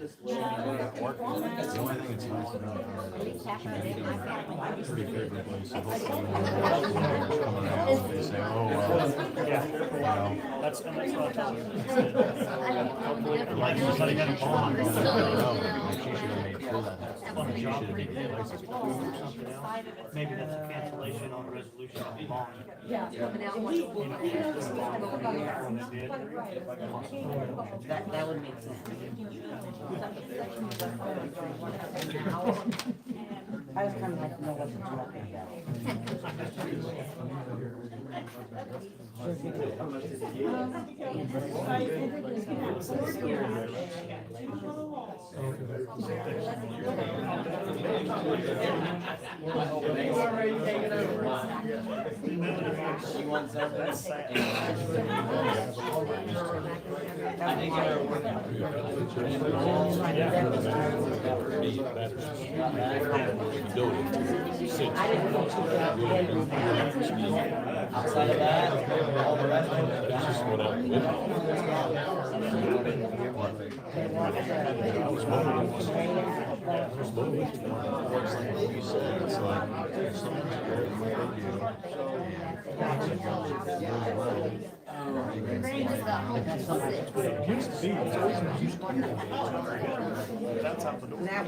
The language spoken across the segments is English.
The only thing that's nice about pretty favorably, so hopefully when the players coming out, they say, oh, well, Yeah, you know, that's what I told you. like somebody had a bond on the road, like she should have made sure that. Funny She job. should have made the license. Something else. Maybe that's a cancellation on resolution of the bond. That would make sense. I was kind of like to know what you're talking about. You want something? Outside of that, all the rest of it. That's just what I'm with. You said, it's like, something's great, what That's out the door. That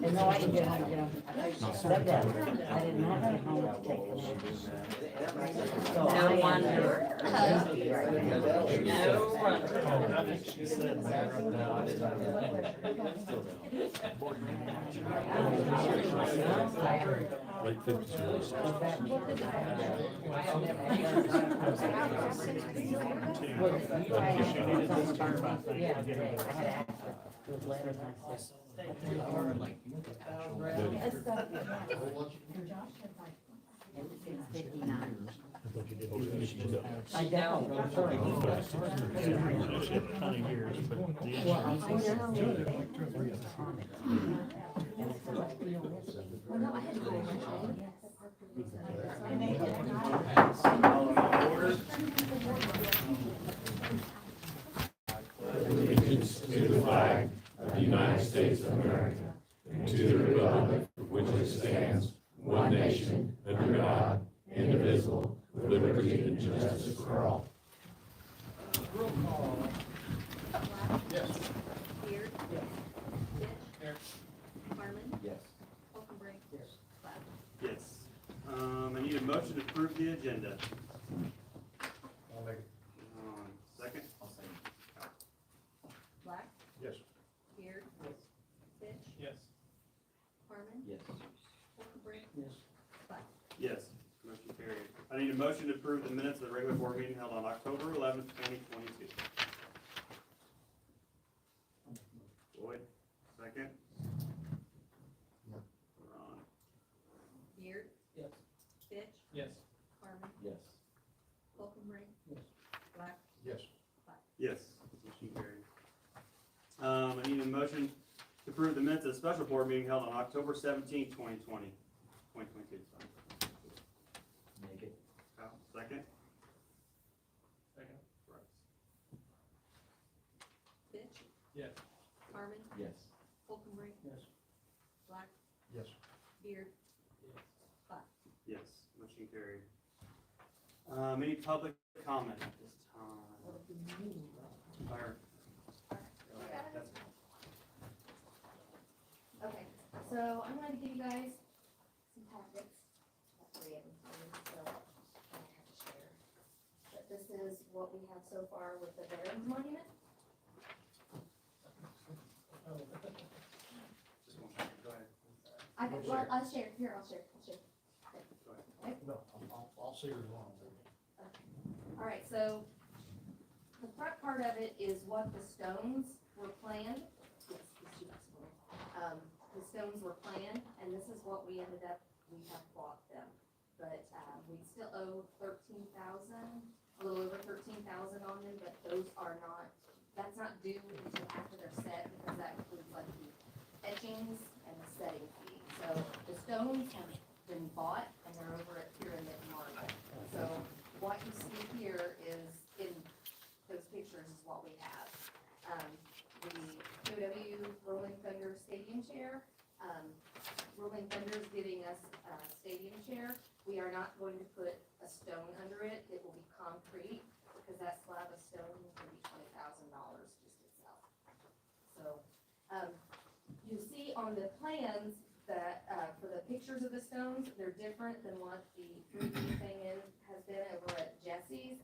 and no, I didn't get home, said that, I did not get home to take them. So No I wonder. She said that right Like 50 Yeah, today, I had asked her with letters and I said. It's 59. I don't. ton of years, but the Well, I insurance. know. Well, no, I had to go over. Allegiance to the flag of the United States of America, and to the republic for which it stands, one nation, under God, indivisible, with liberty and justice for all. Beard. Fitch. Harmon. Yes. Hockenbrink. Platt. Yes. I need a motion to approve the agenda. I'll make it. Second? I'll say. Black. Yes. Beard. Fitch. Yes. Harmon. Yes. Hockenbrink. Yes. Platt. Yes. Motion carried. I need a motion to approve the minutes of the regular board meeting held on October 11th, 2022. Lloyd, second. Ron. Beard. Yes. Fitch. Yes. Harmon. Yes. Hockenbrink. Yes. Black. Yes. Yes. Motion carried. I need a motion to approve the minutes of the special board meeting held on October 17th, 2022. Sorry. Make it. Kyle, second. Second. Bryce. Fitch. Yes. Harmon. Yes. Hockenbrink. Yes. Black. Yes. Beard. Platt. Yes, motion carried. Any public comment at this time? Fire. Okay, so I'm going to give you guys some packets. Got 3 of them here, so I have to share. But this is what we have so far with the Veterans Monument. Just one second, go ahead. I'll share, here, I'll share. No, I'll see her along. All right, so the front part of it is what the stones were planned. Yes, these 2 bucks more. The stones were planned, and this is what we ended up, we have bought them. But, we still owe 13,000, a little over 13,000 on them, but those are not, that's not due until after they're set, because stones have been bought and they're over at Pyramid Marble. So what you see here is, in those pictures is what we have. The OW Rolling Thunder Stadium Chair, Rolling Thunder's giving us a stadium chair. We are not going to put a stone under it. It will be concrete, because that slab of stone will be $20,000 just itself. So, you see on the plans that, for the pictures of the stones, they're different than what the 3D thing has been over at Jesse's.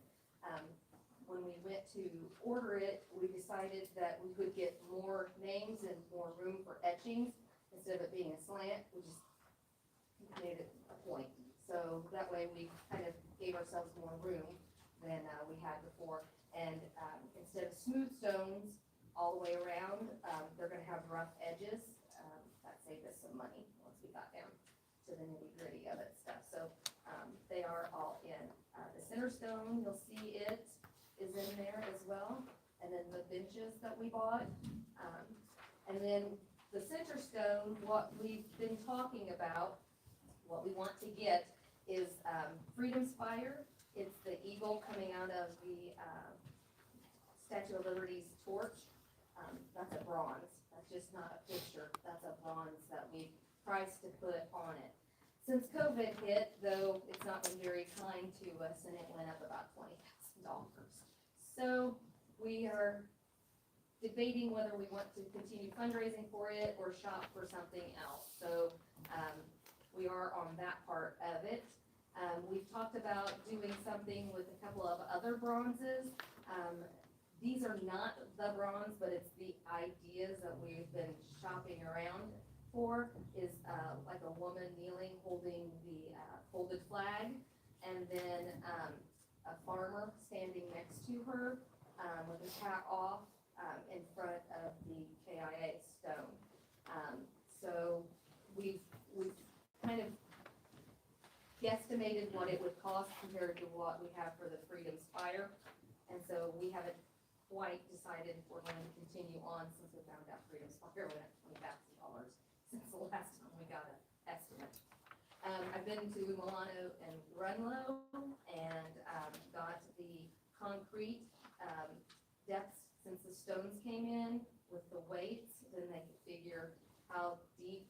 When we went to order it, we decided that we could get more names and more room for etchings. Instead of it being a slant, we just made it a point. So that way we kind of gave ourselves more room than we had before. And instead of smooth stones all the way around, they're gonna have rough edges. That saved us some money once we got down to the nitty gritty of it stuff. So they are all in. The center stone, you'll see it is in there as well. And then the benches that we bought. And then the center stone, what we've been talking about, what we want to get is Freedom Spire. It's the eagle coming out of the Statue of Liberty's torch. That's a bronze. That's just not a picture. That's a bronze that we priced to put on it. Since COVID hit, though, it's not been very kind to us, and it went up about $20,000. So we are debating whether we want to continue fundraising for it or shop for something else. So we are on that part of it. We've talked about doing something with a couple of other bronzes. These are not the bronze, but it's the ideas that we've been shopping around for, is like a woman kneeling holding the folded flag, and then a farmer standing next to her with his hat off in front of the KIA stone. So we've kind of guesstimated what it would cost compared to what we have for the Freedom Spire. And so we haven't quite decided if we're going to continue on, since we found out Freedom Spire went up $20,000 since the last time we got an estimate. I've been to Milano and Runlow and got the concrete depths since the stones came in with the weights. Then they could figure how deep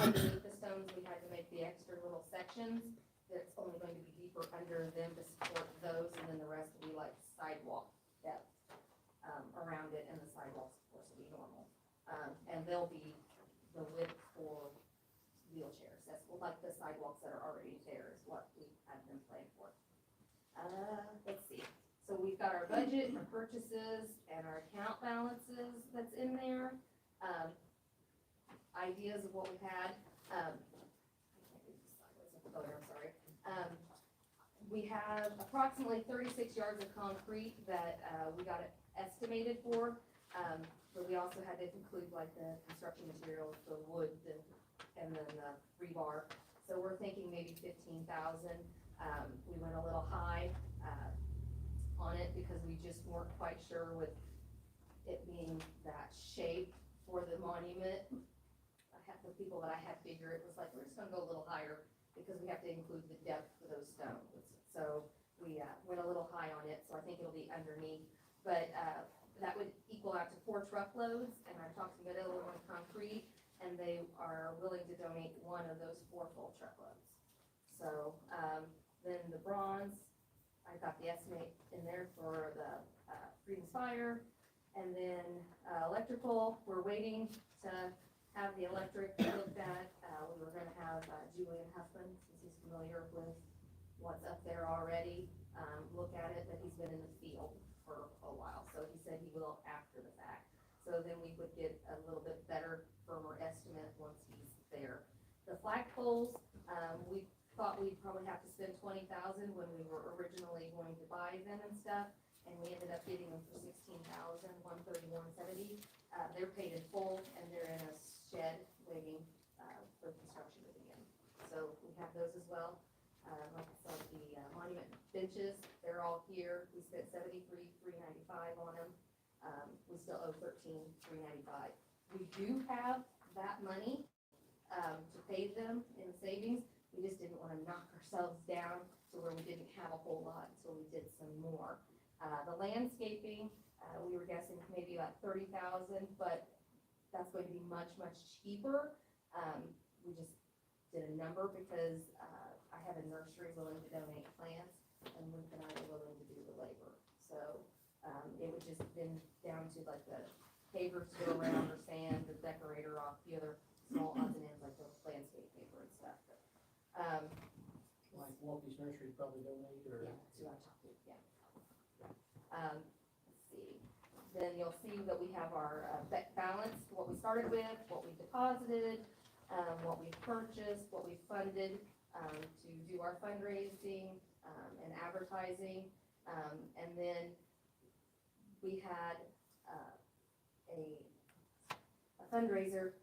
underneath the stones we had to make the extra little sections. That's only going to be deeper under them to support those, and then the rest will be like sidewalk depth around it, and the sidewalks, of course, will be normal. And they'll be the width for wheelchairs. That's like the sidewalks that are already there is what we had them planned for. Let's see. So we've got our budget, our purchases, and our account balances that's in there. Ideas of what we had. I can't read this sideways with the color, I'm sorry. We have approximately 36 yards of concrete that we got it estimated for. But we also had to include like the construction materials, the wood, and then the rebar. So we're thinking maybe 15,000. We went a little high on it because we just weren't quite sure with it being that shape for the monument. The people that I had figured, it was like, we're just gonna go a little higher because we have to include the depth for those stones. So we went a little high on it, so I think it'll be underneath. But that would equal out to 4 truckloads, and I talked to Medell on Concrete, and they are willing to donate one of those 4 full truckloads. So then the bronze, I got the estimate in there for the Freedom Spire, and then electrical, we're waiting to have the electric looked at. We were gonna have Julian Huffman, since he's familiar with what's up there already, look at it, but he's been in the field for a while, so he said he will after the fact. So then we would get a little bit better, firmer estimate once he's there. The flagpoles, we thought we'd probably have to spend 20,000 when we were originally going to buy them and stuff, and we ended up getting them for 16,131.70. They're paid in full, and they're in a shed waiting for construction to begin. So we have those as well. Like I said, the monument benches, they're all here. We spent $73,395 on them. We still owe $13,395. We do have that money to pay them in savings. We just didn't wanna knock ourselves down to where we didn't have a whole lot, so we did some more. The landscaping, we were guessing maybe about 30,000, but that's going to be much, much cheaper. We just did a number because, I have a nursery willing to donate plants, and Luke and I are willing to do the labor. So, it would just been down to like the pavers to go around, or sand, the decorator off, the other small odds and ends, like the landscape paper and stuff. But, Like Waltie's Nursery probably donate, or? yeah, that's who I talked to, yeah. Let's see, then you'll see that we have our balance, what we started with, what we deposited, what we purchased, what we funded, to do our fundraising, and advertising. And then we had, a fundraiser,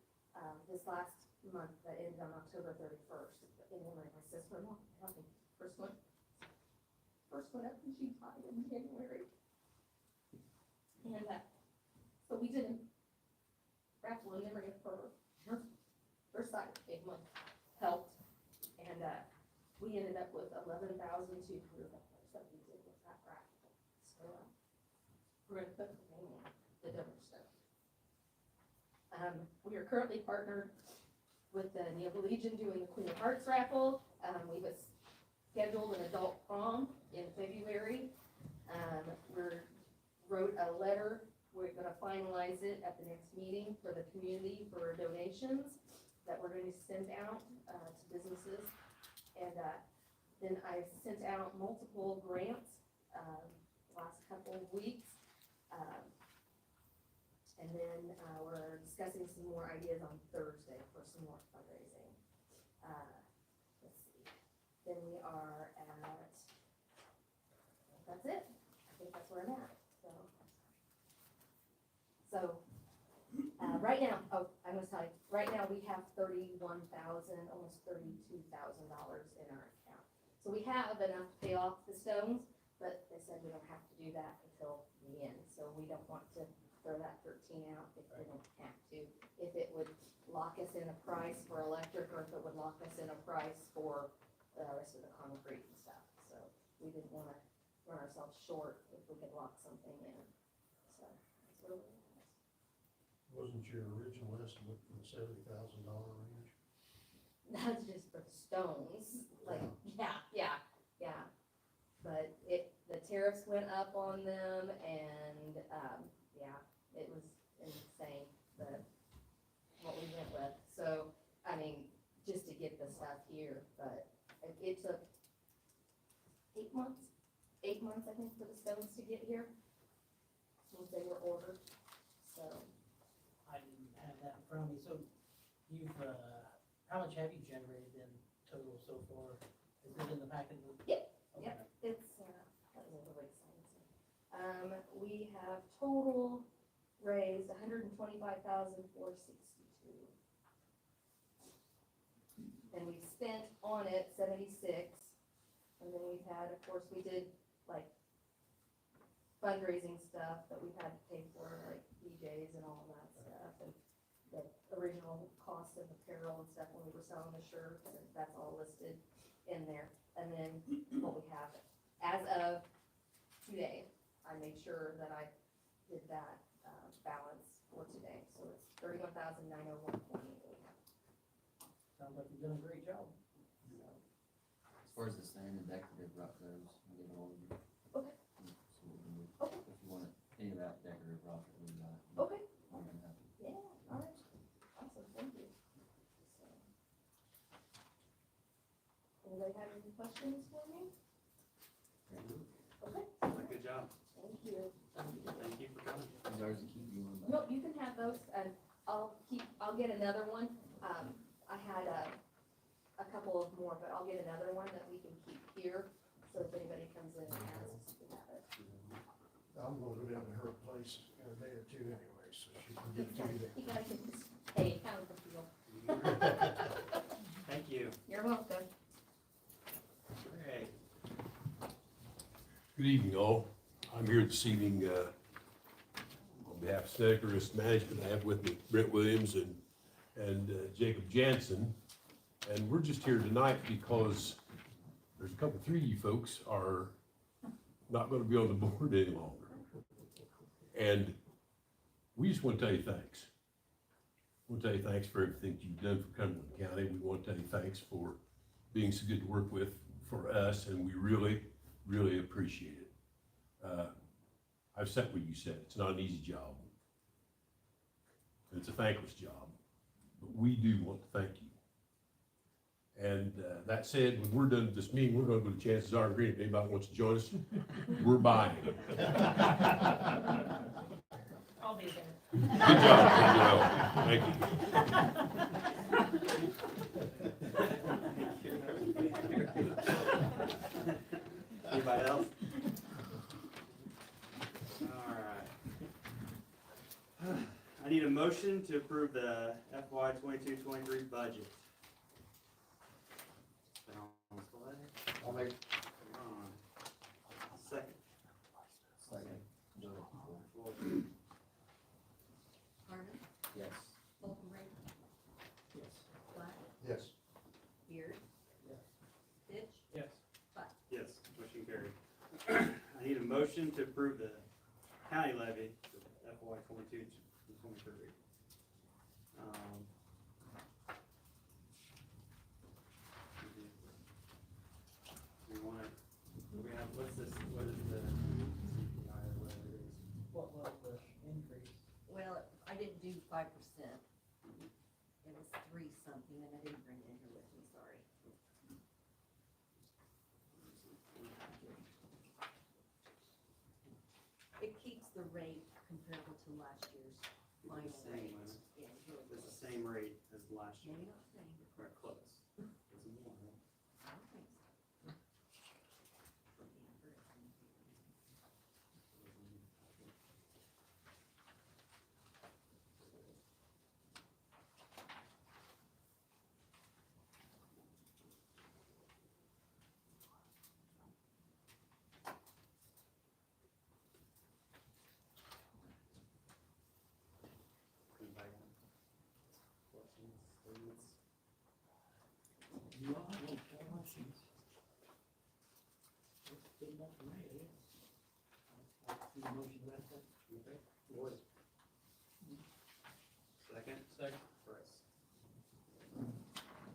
this last month that ended on October 31st. In memory of my sister-in-law, helping, first one up, and she died in January. And, so we did a raffle in memory of her side of the month helped, and, we ended up with $11,200 that we did with that raffle. So, we're gonna put the name on the donor stuff. We are currently partnered with the Neil Legion doing the Queen of Hearts raffle. We was scheduled an adult prom in February. We wrote a letter, we're gonna finalize it at the next meeting for the community for donations that we're going to send out, to businesses. And, then I've sent out multiple grants, last couple of weeks. And then, we're discussing some more ideas on Thursday for some more fundraising. Let's see, then we are at, that's it. I think that's where I'm at, so, right now, oh, I must tell you, right now we have $31,000, almost $32,000 in our account. So we have enough to pay off the stones, but they said we don't have to do that until the end, so we don't want to throw that 13 out if we don't have to. If it would lock us in a price for electric, or if it would lock us in a price for the rest of the concrete and stuff. So we didn't want to run ourselves short if we could lock something in. So that's where we're at. Wasn't your original estimate for the $70,000 range? That's just for the stones, like, yeah. But the tariffs went up on them, and, it was insane, what we went with. So, I mean, just to get the stuff here, but it took 8 months, I think, for the stones to get here, once they were ordered, so. I didn't have that in front of me, so you've, how much have you generated in total so far? Is it in the packet? Yep, Okay. yep. It's, that was really exciting. We have total raised $125,462. And we've spent on it 76. And then we've had, of course, we did like fundraising stuff that we've had to pay for, like DJs and all of that stuff. And the original cost of apparel and stuff when we were selling the shirts, and that's all listed in there. And then what we have, as of today, I made sure that I did that, balance for today. So it's $31,901.28. Sounds like you've done a great job. As far as the sand and decorative rock goes, I'll give it all to you. Okay. So we can move. Okay. If you want any of that decorative rock that we got. Okay. More than happy. Yeah, all right. Awesome, thank you. So, anybody have any questions for me? Okay, Good job. thank you. Thank you for coming. Is ours to keep you on that? No, you can have those, and I'll get another one. I had a couple of more, but I'll get another one that we can keep here, so if anybody comes in and asks, we have it. I'm gonna go down to her place in a day or two anyway, so she can get to you. You gotta get this, hey, kind of a feel. Thank you. You're welcome. Great. Good evening, all. I'm here this evening, on behalf of Snedeker Risk Management. I have with me Brent Williams and and Jacob Jansen. And we're just here tonight because there's three of you folks are not gonna be on the board any longer. And we just wanna tell you thanks. We want to tell you thanks for everything you've done for Cumberland County. We want to tell you thanks for being so good to work with for us, and we really, really appreciate it. I've said what you said. It's not an easy job. It's a thankless job, but we do want to thank you. And that said, when we're done with this meeting, we're going to go to Chances Are Green. If anybody wants to join us, we're buying. I'll be there. Good job, thank you. Anybody else? All right. I need a motion to approve the FY 22-23 budget. I'll make. Come on. Second. Harmon, Yes. Falconbridge, Yes. Black, Yes. Beard, Yes. Ditch, Yes. Yes, motion carried. I need a motion to approve the county levy for FY 22-23. We want to, we have, what's this, what is the CPI or whatever it is? What was the increase? well, I didn't do 5%. It was 3 something, and I didn't bring it in here with me, sorry. It keeps the rate comparable to last year's final It's the same, rate. isn't it? Yeah, it's really It's the close. same rate as last year. Maybe not the same, Or close. It's more, right? I don't think so. Yeah, very same. Anybody have questions, statements? You all have any questions? That's good enough for me, yeah. I'll see the motion to that effect. Okay, Lloyd. Second? Second. Bryce.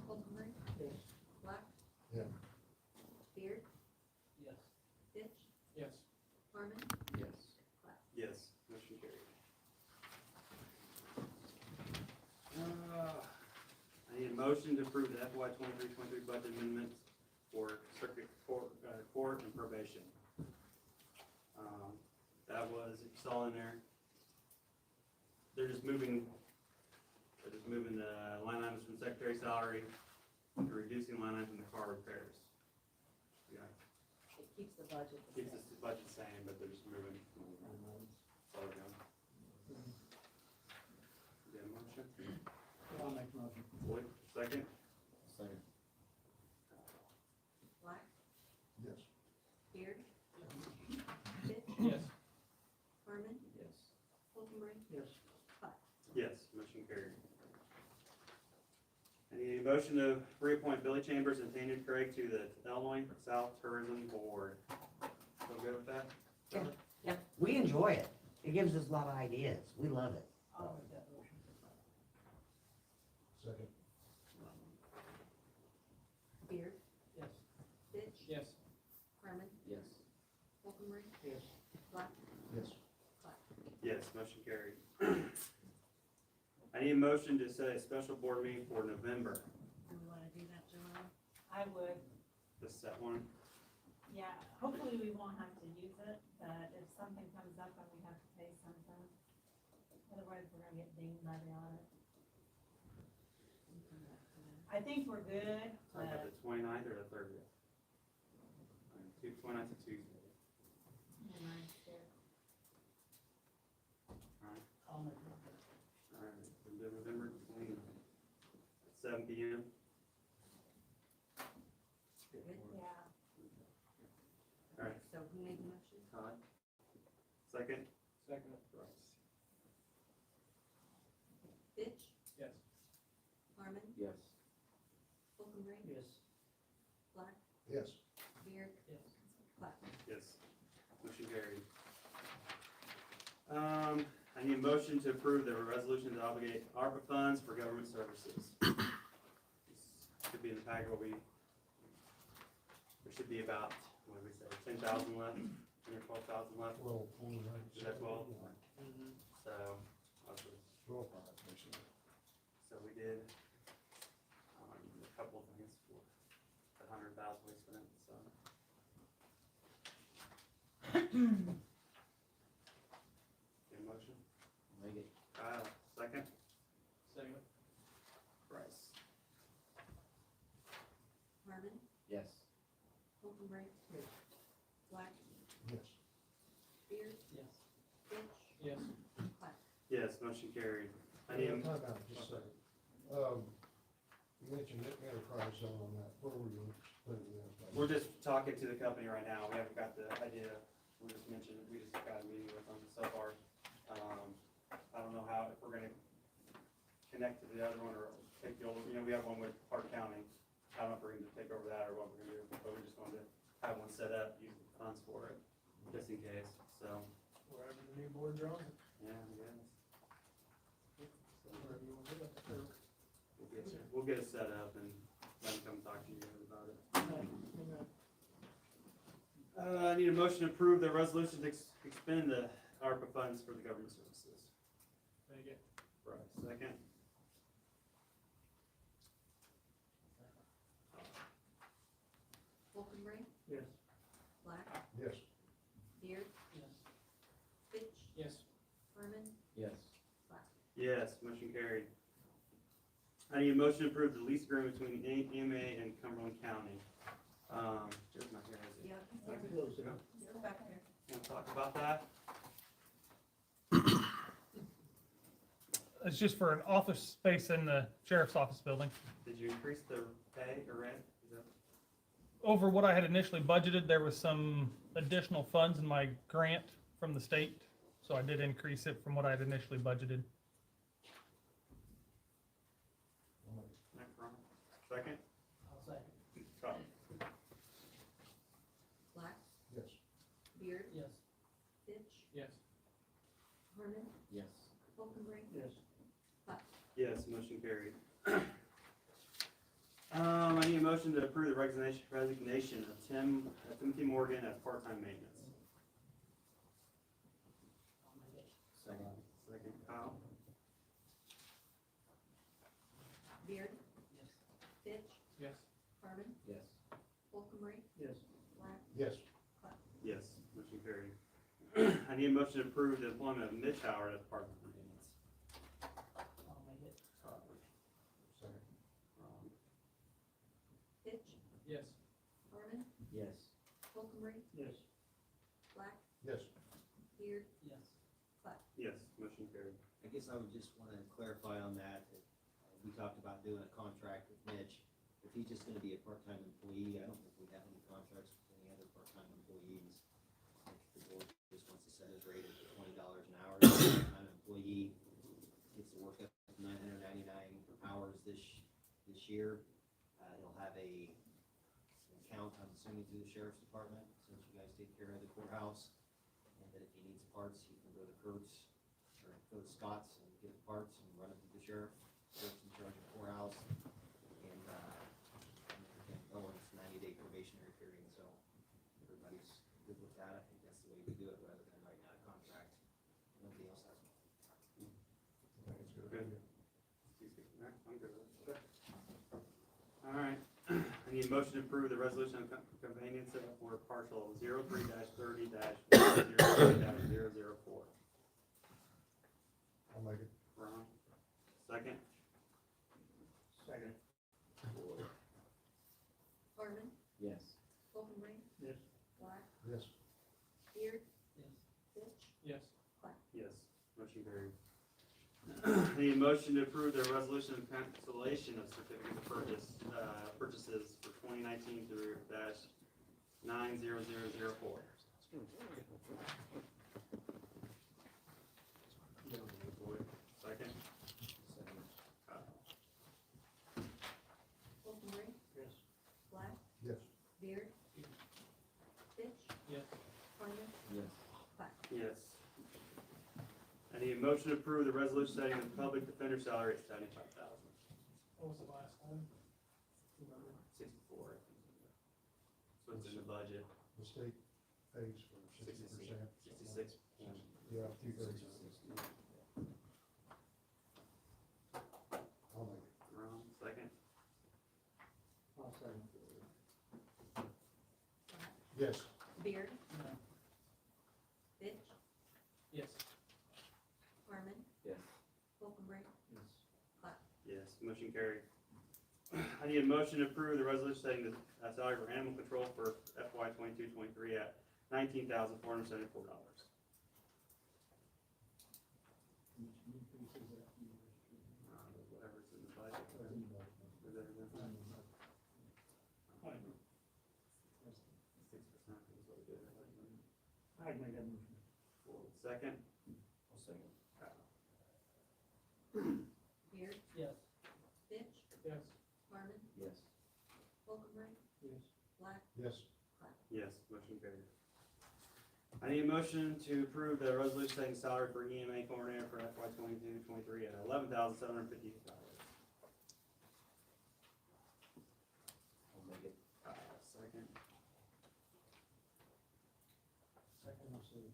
Falconbridge, Yes. Black. Yeah. Beard, Yes. Ditch, Yes. Harmon, Yes. Yes, motion carried. I need a motion to approve the FY 23-23 budget amendments for circuit court and probation. That was, if you saw in there, they're just moving the line items from secretary salary, and reducing line items from the car repairs. Yeah, it keeps the budget the keeps same. the budget the same, but they're just moving. Sorry, John. Get a motion? I'll make the motion. Lloyd, second? Second. Black, Yes. Beard, Ditch, Yes. Harmon, Yes. Falconbridge, Yes. Yes, motion carried. I need a motion to reappoint Billy Chambers and Tanya Craig to the Illinois South Tourism Board. So good with that? Yeah. Yeah, we enjoy it. It gives us a lot of ideas. We love it. I'll make that motion. Second. Beard, Yes. Ditch, Yes. Harmon, Yes. Falconbridge, Yes. Black, Yes. Yes, motion carried. I need a motion to set a special board meeting for November. do we wanna do that, Joanna? I would, The set one. yeah, hopefully we won't have to use it, but if something comes up and we have to pay something, otherwise we're gonna get dinged by the audit. We can do that for them. I think we're good, Talking about but, the 29th or the 30th? 29th to Tuesday. you know, I'm scared. I'll make the motion. All right, November 29th. At 7 p.m. Good? Yeah, All right. So who made the motion? Todd. Second? Second. Bryce. Ditch, Yes. Yes. Beard, Yes. Platt. Yes. Motion carried. I need a motion to approve the resolution to obligate ARPA funds for government services. This should be in the packet, what we, there should be about, what did we say, 10,000 left, 10 or 12,000 left. Well, Is that 12? So, okay. So we did, a couple of things for the 100,000 we spent, so. Get a motion? Make it. Kyle, second? Second. Bryce. Harmon, Yes. Holcomb, Yes. Black, Yes. Beard, Yes. Fitch, Yes. Platt. Yes, motion carried. I need, Time out, just a second. You mentioned the enterprise zone on that, where were you putting the enterprise? we're just talking to the company right now, we haven't got the idea, we just mentioned, we just got a meeting with them so far. I don't know how, if we're gonna connect to the other one, or take the old, we have one with Park County. I don't know if we're gonna take over that, or what we're gonna do, but we just wanted to have one set up, use the funds for it, just in case, so, Wherever the new board's on, yeah, I guess. So, wherever you want to do it. we'll get it set up and let them come talk to you guys about it. I need a motion to approve the resolution to expend the ARPA funds for the government services. Make it. Right, second. Holcomb, Yes. Black, Yes. Beard, Yes. Fitch, Yes. Harmon, Yes. Yes, motion carried. I need a motion to approve the lease agreement between EMA and Cumberland County. Joe's not here, is he? yep, Close it. he's back there. Want to talk about that? It's just for an office space in the sheriff's office building. Did you increase the pay or rent? Is that? Over what I had initially budgeted, there was some additional funds in my grant from the state, so I did increase it from what I had initially budgeted. Second? I'll second. Kyle. Black, Yes. Beard, Yes. Fitch, Yes. Harmon, Yes. Holcomb, Yes. Yes, motion carried. I need a motion to approve the resignation of Timothy Morgan as part-time maintenance. I'll make it. Second. Second, Kyle. Beard, Yes. Fitch, Yes. Harmon, Yes. Holcomb, Yes. Black, Yes. Yes, motion carried. I need a motion to approve the employment of Mitch Howard as part-time maintenance. I'll make it. Second. Fitch, Yes. Harmon, Yes. Holcomb, Yes. Black, Yes. Beard, Yes. Yes, motion carried. I guess I would just want to clarify on that. We talked about doing a contract with Mitch. If he's just gonna be a part-time employee, I don't think we have any contracts with any other part-time employees. If the board just wants to set his rate at $20 an hour, as a part-time employee gets to work up to 999 hours this year. He'll have an account, I'm assuming, through the sheriff's department, since you guys take care of the courthouse. And that if he needs parts, he can go to Kurt's, or go to Scott's and get the parts and run it to the sheriff. Sheriff's in charge of the courthouse. And, again, it's 90-day probationary period, so everybody's good with that. I think that's the way we do it, rather than writing out a contract. Nobody else has one. Good. I'm good with it. All right, I need a motion to approve the resolution of conveyance for partial 03-30-103-004. I'll make it. Ron, second? Second. Harmon, Yes. Holcomb, Yes. Black, Yes. Beard, Yes. Fitch, Yes. Yes, motion carried. I need a motion to approve the resolution of cancellation of certificate of purchases for 2019 through -90004. Second? Second. Holcomb, Yes. Black, Yes. Beard, a motion to approve the resolution setting the public defender salary at $75,000. What was the last one? Remember? 64. So it's in the budget. The state pays for 60%. 66. Yeah, 2/3. I'll make it. Ron, second. I'll second. Yes. Beard, No. Fitch, Yes. Harmon, Yes. Wolfenberg, Yes, motion carried. I need a motion to approve the resolution setting the salary for animal control for FY 22-23 at $19,474. Whatever's in the budget. Is that in there? 6% is what we did. I'd make that motion. Second? I'll second. Beard, Yes. Fitch, Yes. Harmon, Yes. Wolfenberg, Yes. Black, Yes. Yes, motion carried. I need a motion to approve the resolution setting salary for EMA coordinator for FY 22-23 at $11,758. I'll make it. Second? Second, I'll say.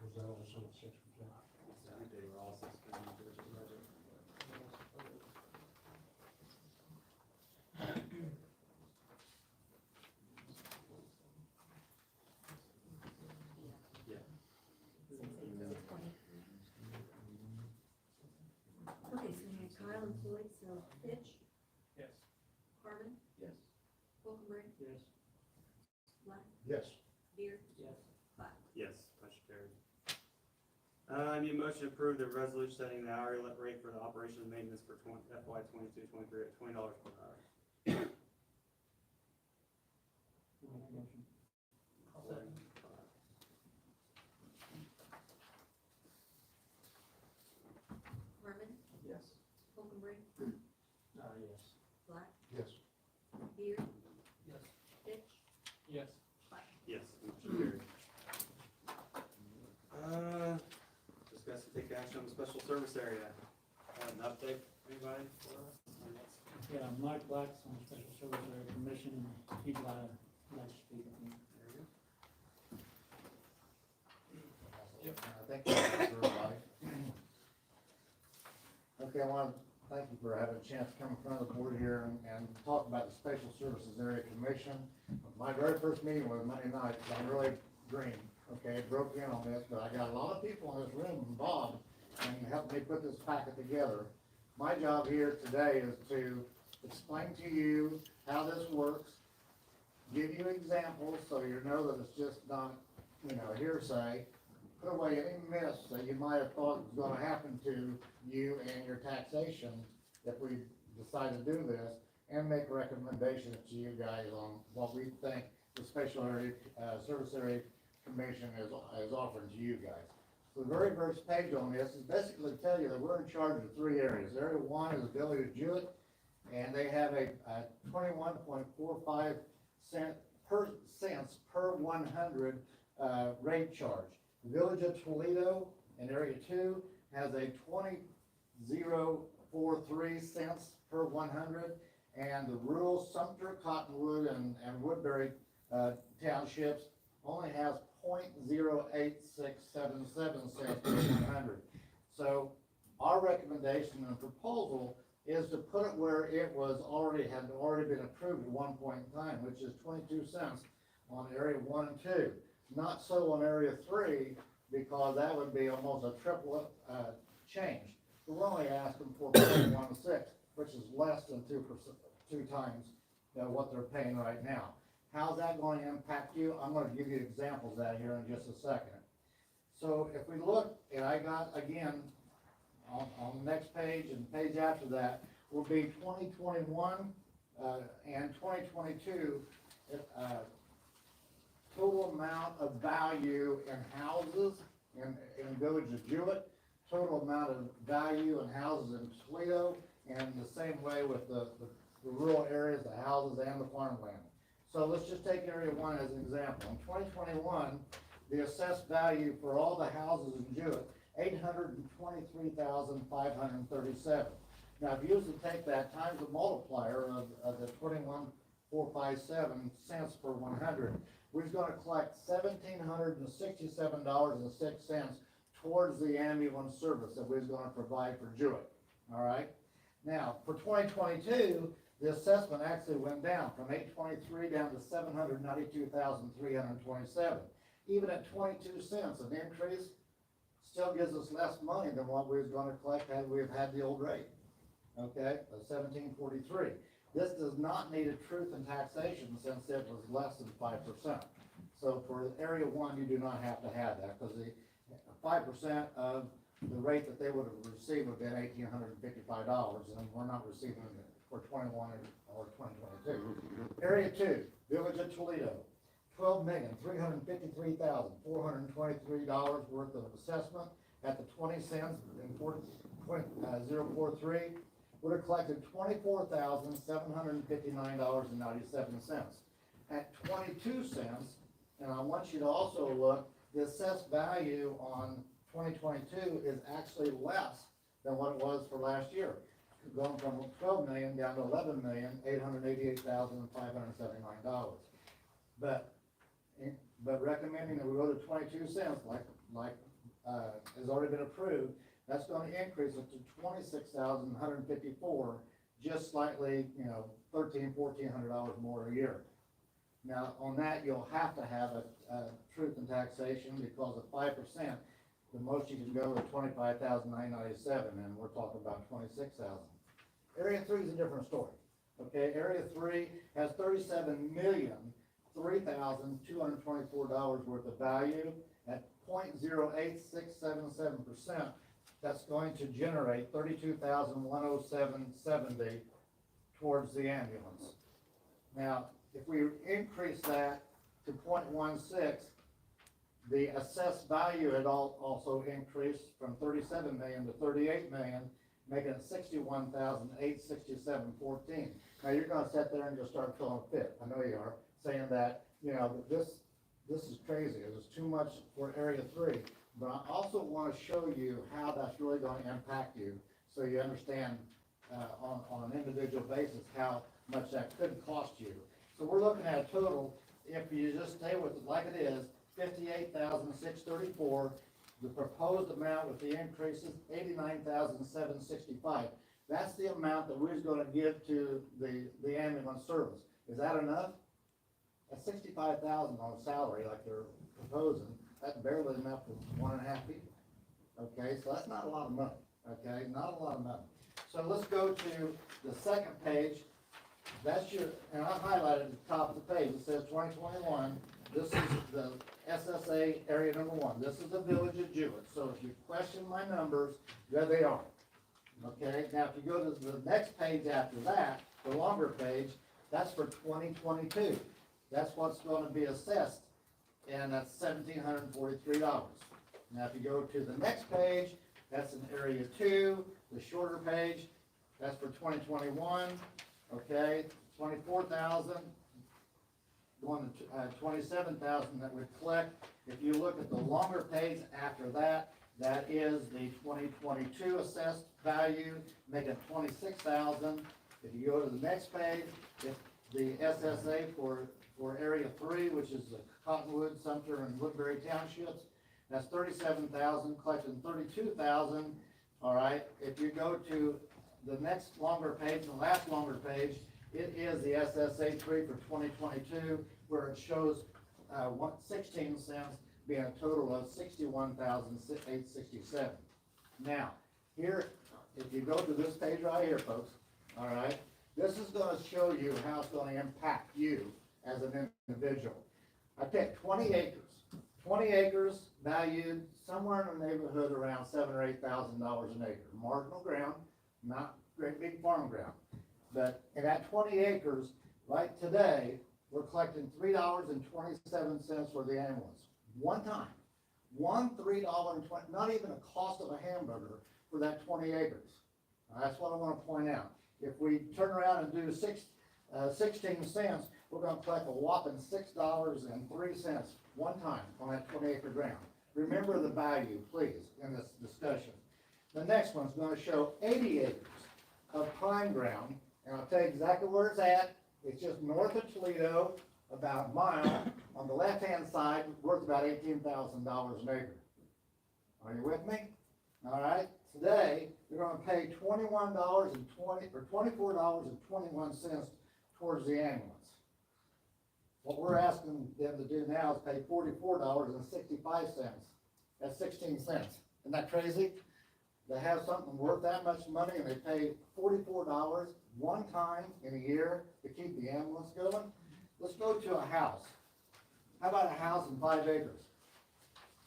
Was that also 6%? I think they were all suspended to the budget. Yeah. 620. Okay, so we have Kyle and Floyd, so Fitch, Yes. Harmon, Yes. Wolfenberg, Yes. Black, Yes. Beard, Yes. Black. Yes, motion carried. I need a motion to approve the resolution setting the hourly rate for the operation and maintenance for FY 22-23 at $20 per hour. Motion. I'll second. Harmon, Yes. Wolfenberg, Yes. Black, Yes. Beard, Yes. Fitch, Yes. Black. Yes, motion carried. Discuss and take action on the special service area. An update, anybody? for us? Yeah, Mike Black's on the Special Service Area Commission, and he'd like to speak with me. Thank you, everybody. Okay, I want to thank you for having a chance to come in front of the board here and talk about the Special Services Area Commission. My very first meeting was Monday night, so I'm really green, okay, broke in on this, but I got a lot of people in this room involved and helped me put this packet together. My job here today is to explain to you how this works, give you examples so you know that it's just not, hearsay, put away any myths that you might have thought was gonna happen to you and your taxation if we decide to do this, and make recommendations to you guys on what we think the Special Area, Service Area Commission is offering to you guys. So the very first page on this is basically to tell you that we're in charge of 3 areas. Area 1 is Village of Jewett, and they have a 21.45 cents per 100 rate charge. The Village of Toledo in Area 2 has a 20.043 cents per 100, and the rural Sumter, Cottonwood, and Woodbury townships only has 0.08677 cents per 100. So our recommendation and proposal is to put it where it had already been approved at one point in time, which is 22 cents on Area 1 and 2. Not so on Area 3, because that would be almost a triple change. So we're only asking for 0.16, which is less than 2 times what they're paying right now. How's that going to impact you? I'm going to give you examples of that here in just a second. So if we look, and I got, again, on the next page and page after that, will be 2021 and 2022 total amount of value in houses in Village of Jewett, total amount of value in houses in Toledo, and the same way with the rural areas, the houses and the farmland. So let's just take Area 1 as an example. In 2021, the assessed value for all the houses in Jewett, $823,537. Now, if you usually take that times the multiplier of the 21,457 cents per 100, we're gonna collect $1,767.06 towards the ambulance service that we're gonna provide for Jewett, all right? Now, for 2022, the assessment actually went down from 823 down to 792,327. Even at 22 cents, an increase still gives us less money than what we was gonna collect had we have had the old rate, okay, of 1743. This does not need a truth in taxation since it was less than 5%. So for area one, you do not have to have that, because the 5% of the rate that they would have received would have been $1,855, and we're not receiving it for 21 or 2022. Area two, Village of Toledo, $12,353,423 worth of assessment at the 20 cents and 043 would have collected $24,759.97. At 22 cents, and I want you to also look, the assessed value on 2022 is actually less than what it was for last year, going from 12 million down to 11,888,579. But recommending that we go to 22 cents, like has already been approved, that's going to increase it to 26,154, just slightly, $1,400 more a year. Now, on that, you'll have to have a truth in taxation because of 5%. The most you can go is 25,997, and we're talking about 26,000. Area 3 is a different story. Okay, Area 3 has $37,003,224 worth of value at 0.08677%. That's going to generate $32,107.70 towards the ambulance. Now, if we increase that to 0.16, the assessed value had also increased from 37 million to 38 million, making it 61,867.14. Now you're going to sit there and just start throwing a fit. I know you are, saying that this is crazy. It was too much for Area 3. But I also want to show you how that's really going to impact you, so you understand on an individual basis how much that could cost you. So we're looking at a total, if you just stay with it like it is, $58,634. The proposed amount with the increases, $89,765. That's the amount that we're going to give to the ambulance service. Is that enough? At $65,000 on salary like they're proposing, that's barely enough for 1.5 people. Okay, so that's not a lot of money. Okay, not a lot of money. So let's go to the second page. That's your, and I highlighted at the top of the page, it says 2021. This is the SSA area number 1. This is the Village of Jewett. So if you question my numbers, there they are. Okay, now if you go to the next page after that, the longer page, that's for 2022. That's what's going to be assessed, and that's $1,743. Now if you go to the next page, that's in area 2, the shorter page, that's for 2021. Okay, 24,000, going to 27,000 that we collect. If you look at the longer page after that, that is the 2022 assessed value, making 26,000. If you go to the next page, if the SSA for area 3, which is the Cottonwood, Sumter, and Woodbury townships, that's 37,000, collecting 32,000. All right, if you go to the next longer page, the last longer page, it is the SSA 3 for 2022, where it shows 16 cents being a total of 61,867. Now, here, if you go to this page right here, folks, all right, this is going to show you how it's going to impact you as an individual. I picked 20 acres. 20 acres valued somewhere in the neighborhood around $7,000 or $8,000 an acre. Marginal ground, not great big farm ground. But in that 20 acres, right today, we're collecting $3.27 for the ambulance. One time. $3.20, not even a cost of a hamburger for that 20 acres. Now, that's what I want to point out. If we turn around and do 16 cents, we're going to collect a whopping $6.03 one time on that 20-acre ground. Remember the value, please, in this discussion. The next one's gonna show 80 acres of prime ground, and I'll tell you exactly where it's at. It's just north of Toledo, about a mile, on the left-hand side, worth about $18,000 an acre. Are you with me? All right, today, you're gonna pay $24.21 towards the ambulance. What we're asking them to do now is pay $44.65. That's 16 cents. Isn't that crazy? They have something worth that much money and they pay $44 one time in a year to keep the ambulance going. Let's go to a house. How about a house in 5 acres?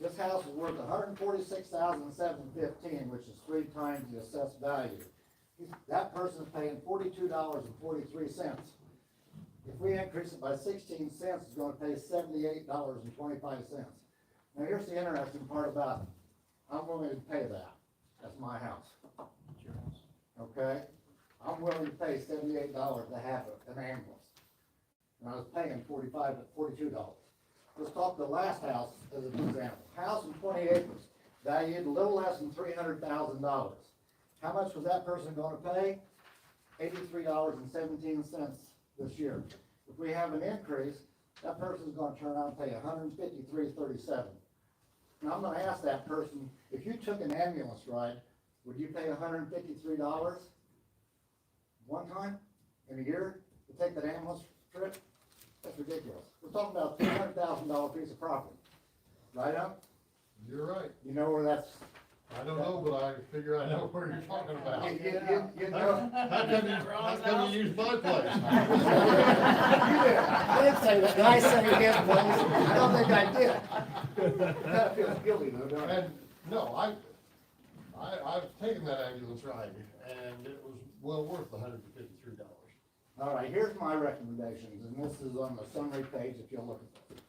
This house is worth $146,715, which is 3 times the assessed value. That person is paying $42.43. If we increase it by 16 cents, it's gonna pay $78.25. Now, here's the interesting part about it. I'm willing to pay that. That's my house. It's your house. Okay? I'm willing to pay $78 to have an ambulance. And I was paying $42. Let's talk the last house as an example. House in 20 acres, valued a little less than $300,000. How much was that person gonna pay? $83.17 this year. If we have an increase, that person's gonna turn around and pay $153.37. Now, I'm gonna ask that person, if you took an ambulance ride, would you pay $153 one time in a year to take that ambulance trip? That's ridiculous. We're talking about a $300,000 piece of property, right, Al? You're right. You know where that's, I don't know, but I figure I know where you're talking about. you know. How come you use my place? I didn't say that. Did I say his place? I don't think I did. Kind of feels guilty though, don't I? And, no, I've taken that ambulance ride, and it was well worth $153. All right, here's my recommendations, and this is on the summary page if you'll look at this.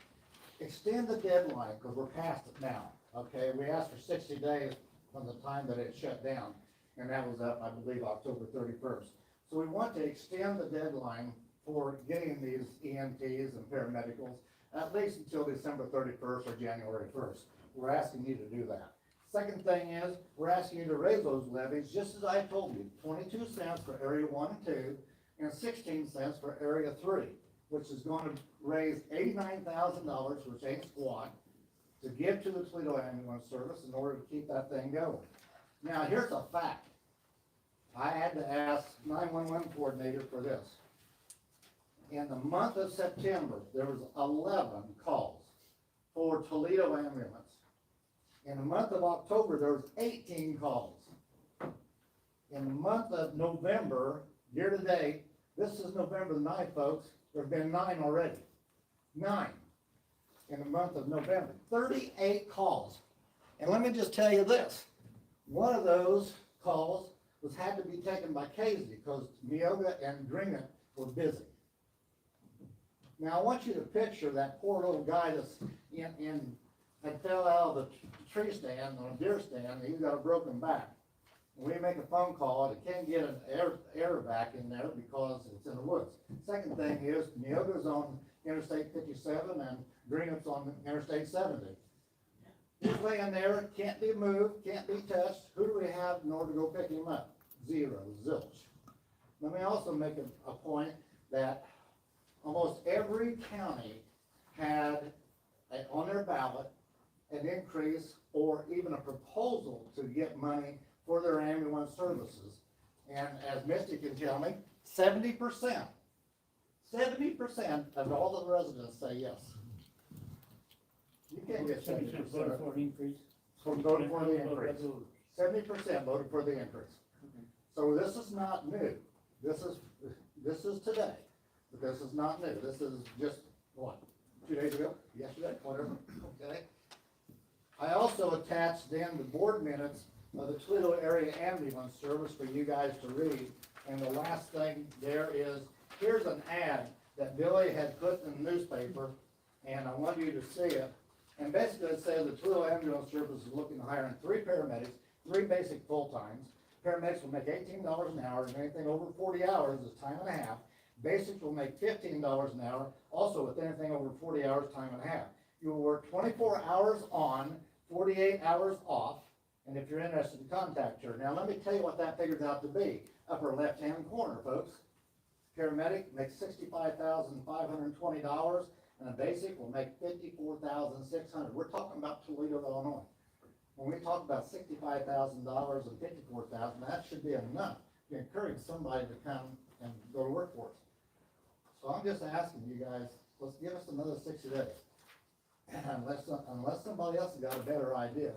Extend the deadline, because we're past it now, okay? We asked for 60 days from the time that it shut down, and that was up, I believe, October 31st. So we want to extend the deadline for getting these EMTs and paramedicals at least until December 31st or January 1st. We're asking you to do that. Second thing is, we're asking you to raise those levies, just as I told you, 22 cents for area 1 and 2, and 16 cents for area 3, which is going to raise $89,000, which ain't squat, to give to the Toledo Ambulance Service in order to keep that thing going. Now, here's a fact. I had to ask 911 coordinator for this. In the month of September, there was 11 calls for Toledo Ambulance. In the month of October, there was 18 calls. In the month of November, year to date, this is November the 9th, folks, there have been 9 already. 9 in the month of November. 38 calls. And let me just tell you this. One of those calls had to be taken by Casey because Neoga and Greenup were busy. Now, I want you to picture that poor little guy that's that fell out of the tree stand on a deer stand, and he's got a broken back. And we make a phone call, and it can't get an air vac in there because it's in the woods. Second thing is, Neoga's on Interstate 57 and Greenup's on Interstate 70. He's laying there, can't be moved, can't be touched. Who do we have in order to go pick him up? Zero, zilch. Let me also make a point that almost every county had on their ballot an increase or even a proposal to get money for their ambulance services. And as Misty can tell me, 70% of all the residents say yes. You can't get 70% Voted for an increase. voted for the increase. 70% voted for the increase. So this is not new. This is today. But this is not new. This is just, what, 2 days ago? Yesterday? Whatever. Okay. I also attached then the board minutes of the Toledo Area Ambulance Service for you guys to read. And the last thing there is, here's an ad that Billy had put in the newspaper, and I want you to see it. And basically it says the Toledo Ambulance Service is looking to hire 3 paramedics, 3 basic full-times. Paramedics will make $18 an hour, and anything over 40 hours is time and a half. Basics will make $15 an hour, also with anything over 40 hours, time and a half. you'll work 24 hours on, 48 hours off, and if you're interested, contact her. Now, let me tell you what that figures out to be. Upper left-hand corner, folks. Paramedic makes $65,520, and a basic will make $54,600. We're talking about Toledo, Illinois. When we talk about $65,000 and $54,000, that should be enough to encourage somebody to come and go to work for us. So I'm just asking you guys, let's give us another 60 days. Unless somebody else has got a better idea,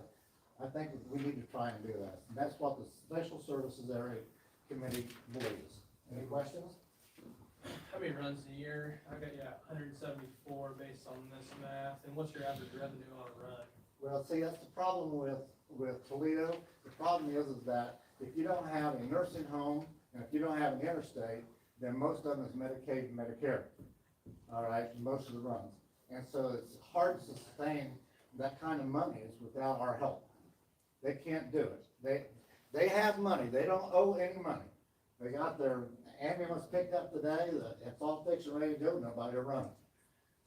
I think we need to try and do that. And that's what the Special Services Area Committee believes. Any questions? How many runs a year? I got you at 174 based on this math, and what's your average revenue on a run? Well, see, that's the problem with Toledo. The problem is that if you don't have a nursing home, and if you don't have an interstate, then most of them is Medicaid and Medicare. All right, most of the runs. And so it's hard to sustain that kind of monies without our help. They can't do it. They have money. They don't owe any money. They got their ambulance picked up today, it's all fixed and ready to go, nobody to run it.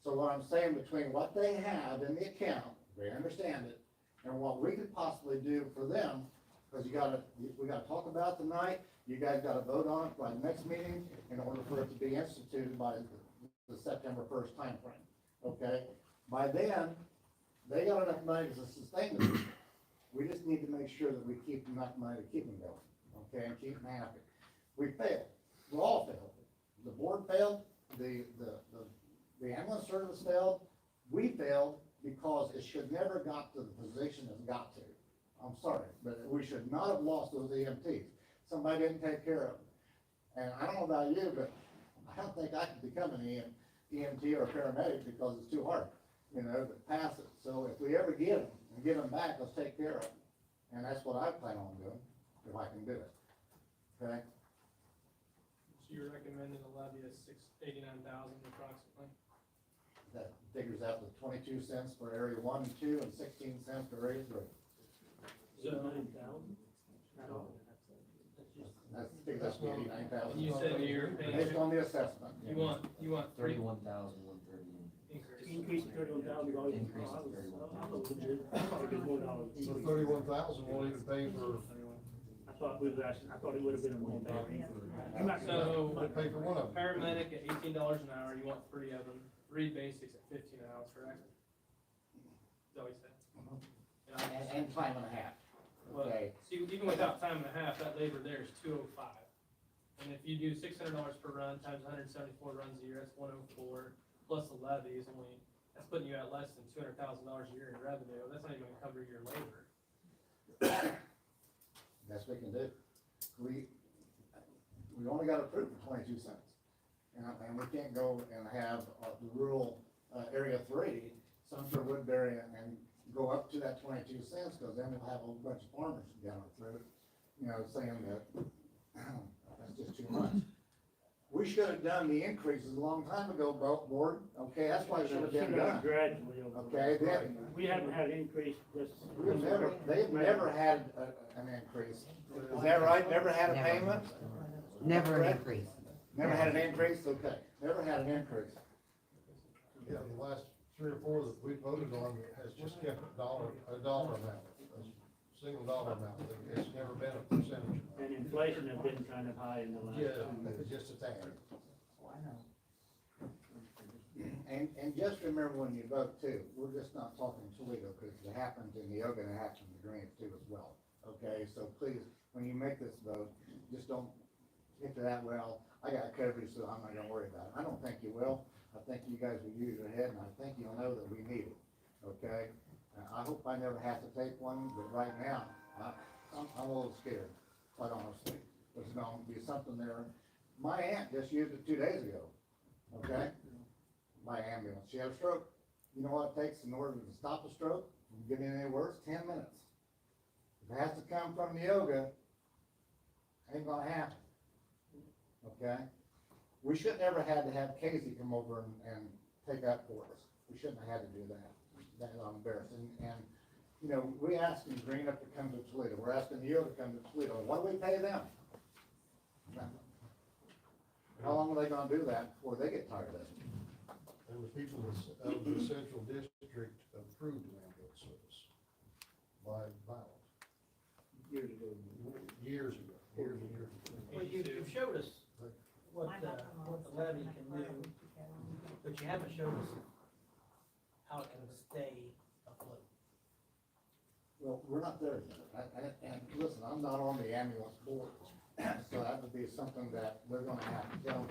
So what I'm saying, between what they have in the account, they understand it, and what we could possibly do for them, because we gotta talk about tonight, you guys gotta vote on it by the next meeting in order for it to be instituted by the September 1st timeframe, okay? By then, they got enough money to sustain them. We just need to make sure that we keep enough money to keep them going, okay, and keep them happy. We failed. We all failed. The board failed, the ambulance service failed, we failed because it should never got to the position it's got to. I'm sorry, but we should not have lost those EMTs. Somebody didn't take care of them. And I don't know about you, but I don't think I could become an EMT or a paramedic because it's too hard, to pass it. So if we ever get them and get them back, let's take care of them. And that's what I plan on doing, if I can do it. Okay? So you're recommending a levy of $89,000 approximately? That figures out to 22 cents for area 1 and 2 and 16 cents for area 3. So, That's 89,000. you said you're paying, Based on the assessment. you want 31,130 increase. Increase to $31,000. Increase to 31,000. So 31,000 won't even pay for, I thought it would have been a more. So, won't pay for one of them. paramedic at $18 an hour, you want 3 of them, 3 basics at 15 an hour, correct? Is that what you said? And time and a half. Well, Okay. see, even without time and a half, that labor there is $205. And if you do $600 per run times 174 runs a year, that's 104, plus the levy is only, that's putting you at less than $200,000 a year in revenue. That's not even gonna cover your labor. Best we can do. We only got approved for 22 cents. And we can't go and have the rural area 3, Sumter, Woodbury, and go up to that 22 cents, because then we'll have a whole bunch of farmers down through it, saying that that's just too much. We should have done the increases a long time ago, board, okay, that's why it should have been done. Gradually over. Okay, then, We haven't had an increase this. they've never had an increase. Is that right? Never had a payment? Never an increase. Never had an increase? Okay, never had an increase. Yeah, the last 3 or 4 that we voted on has just kept a dollar amount, a single dollar amount. It's never been a percentage. And inflation has been kind of high in the last. Yeah, just a tad. And just remember when you vote too, we're just not talking Toledo, because it happened in Neoga and it happened in Grant too as well. Okay, so please, when you make this vote, just don't get to that, well, I got coverage, so I'm not gonna worry about it. I don't think you will. I think you guys will use your head, and I think you'll know that we need it, okay? I hope I never have to take one, but right now, I'm a little scared, quite honestly. There's gonna be something there. My aunt just used it 2 days ago, okay? My ambulance, she had a stroke. You know what it takes in order to stop a stroke, and get any worse? 10 minutes. If it has to come from the yoga, ain't gonna happen, okay? We shouldn't ever had to have Casey come over and take up for us. We shouldn't have had to do that. That's embarrassing. And, we asked Green up to come to Toledo. We're asking you to come to Toledo. What do we pay them? Nothing. How long are they gonna do that before they get tired of it? there was people of the central district approved ambulance service by ballot Years ago. years ago. Well, you showed us what the levy can do, but you haven't showed us how it can stay afloat. Well, we're not there yet. And listen, I'm not on the ambulance board, so that would be something that we're gonna have to tell.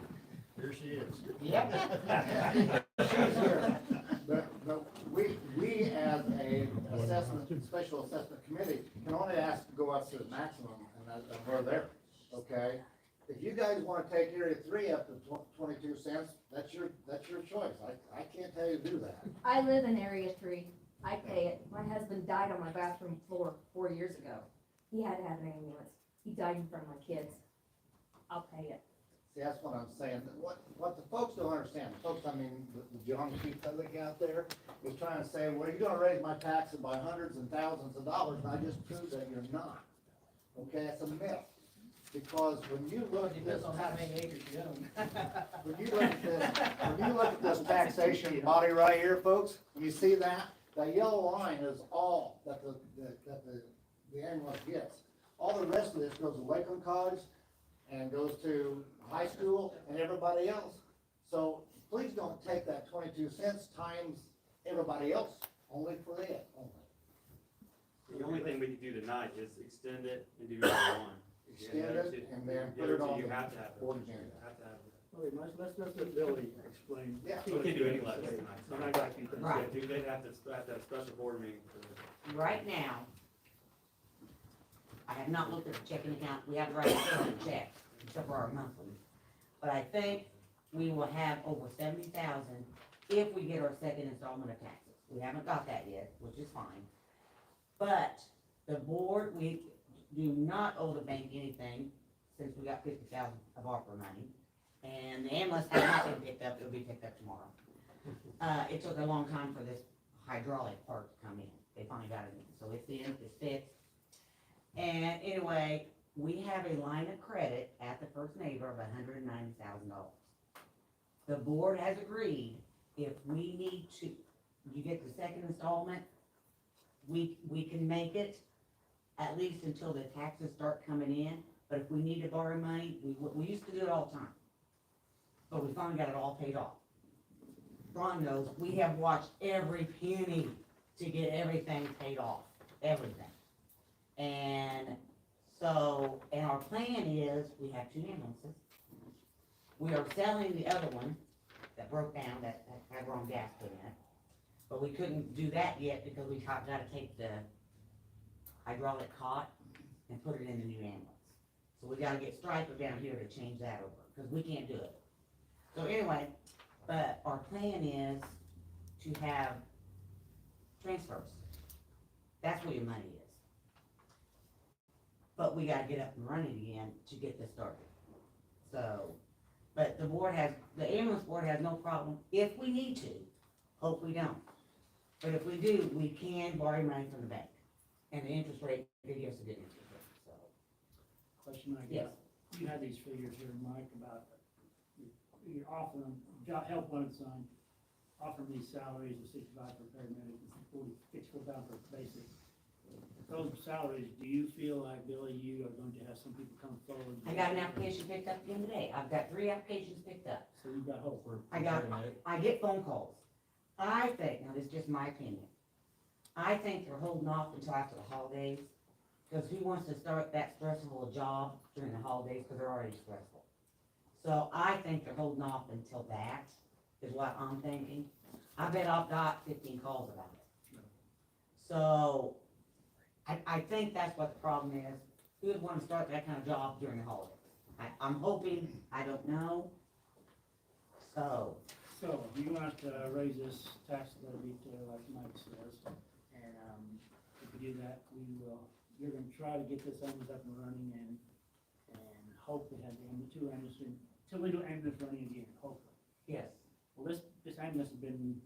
Here she is. Yep. She's here. But we as a special assessment committee can only ask to go up to the maximum, and we're there, okay? If you guys wanna take Area 3 up to 22 cents, that's your choice. I can't tell you to do that. I live in Area 3. I pay it. My husband died on my bathroom floor 4 years ago. He had to have an ambulance. He died in front of my kids. I'll pay it. See, that's what I'm saying. What the folks don't understand, the folks, I mean, the young people out there is trying to say, well, you're gonna raise my taxes by hundreds and thousands of dollars, and I just proved that you're not. Okay, it's a myth. Because when you look at this Depends on how many acres you own. when you look at this taxation body right here, folks, you see that? That yellow line is all that the ambulance gets. All the rest of this goes to Lakeland College and goes to high school and everybody else. So please don't take that 22 cents times everybody else, only for it, only. The only thing we could do tonight is extend it and do either one. Extend it and then The put other it two, on you the have to have it. board You agenda. have to have it. Okay, let's let Billy explain. Yeah. We can't do any less tonight. And I got you. Right. Yeah, they'd have to have a special board meeting for this. Right now, I have not looked at the checking account, we have to write a check, except for our monthly. But I think we will have over 70,000 if we get our second installment of taxes. We haven't got that yet, which is fine. But the board, we do not owe the bank anything since we got 50,000 of ARPA money. And the ambulance has not been picked up, it'll be picked up tomorrow. It took a long time for this hydraulic part to come in. They finally got it in, so it's in, it's fixed. And anyway, we have a line of credit at the First Neighbor of $190,000. The board has agreed, if we need to, you get the second installment, we can make it at least until the taxes start coming in. But if we need to borrow money, we used to do it all the time. But we finally got it all paid off. Ron knows, we have watched every penny to get everything paid off, everything. And so, and our plan is, we have 2 ambulances. We are selling the other one that broke down, that had wrong gas put in it. But we couldn't do that yet because we gotta take the hydraulic cot and put it in the new ambulance. So we gotta get Striper down here to change that over, because we can't do it. So anyway, but our plan is to have transfers. That's where your money is. But we gotta get up and running again to get this started. So, but the ambulance board has no problem if we need to. Hope we don't. But if we do, we can borrow money from the bank. And the interest rate, they give us a good interest rate, so. Question I Yes. got, you had these figures here, Mike, about you're offering, help one son, offering these salaries of 65 for paramedics and 64,000 for basic. Those salaries, do you feel like, Billy, you are going to have some people come forward? I got an application picked up the other day. I've got 3 applications picked up. So you've got hope. I get phone calls. I think, now this is just my opinion, I think they're holding off until after the holidays, because who wants to start that stressful a job during the holidays, because they're already stressful. So I think they're holding off until that, is what I'm thinking. I bet I've got 15 calls about it. So, I think that's what the problem is. Who would want to start that kind of job during the holidays? I'm hoping, I don't know. So, You want to raise this tax levy to, like Mike says, and if we do that, you're gonna try to get this ambulance up and running and hope to have the 2 ambulances, till we do ambulance running again, hopefully. yes. Well, this ambulance has been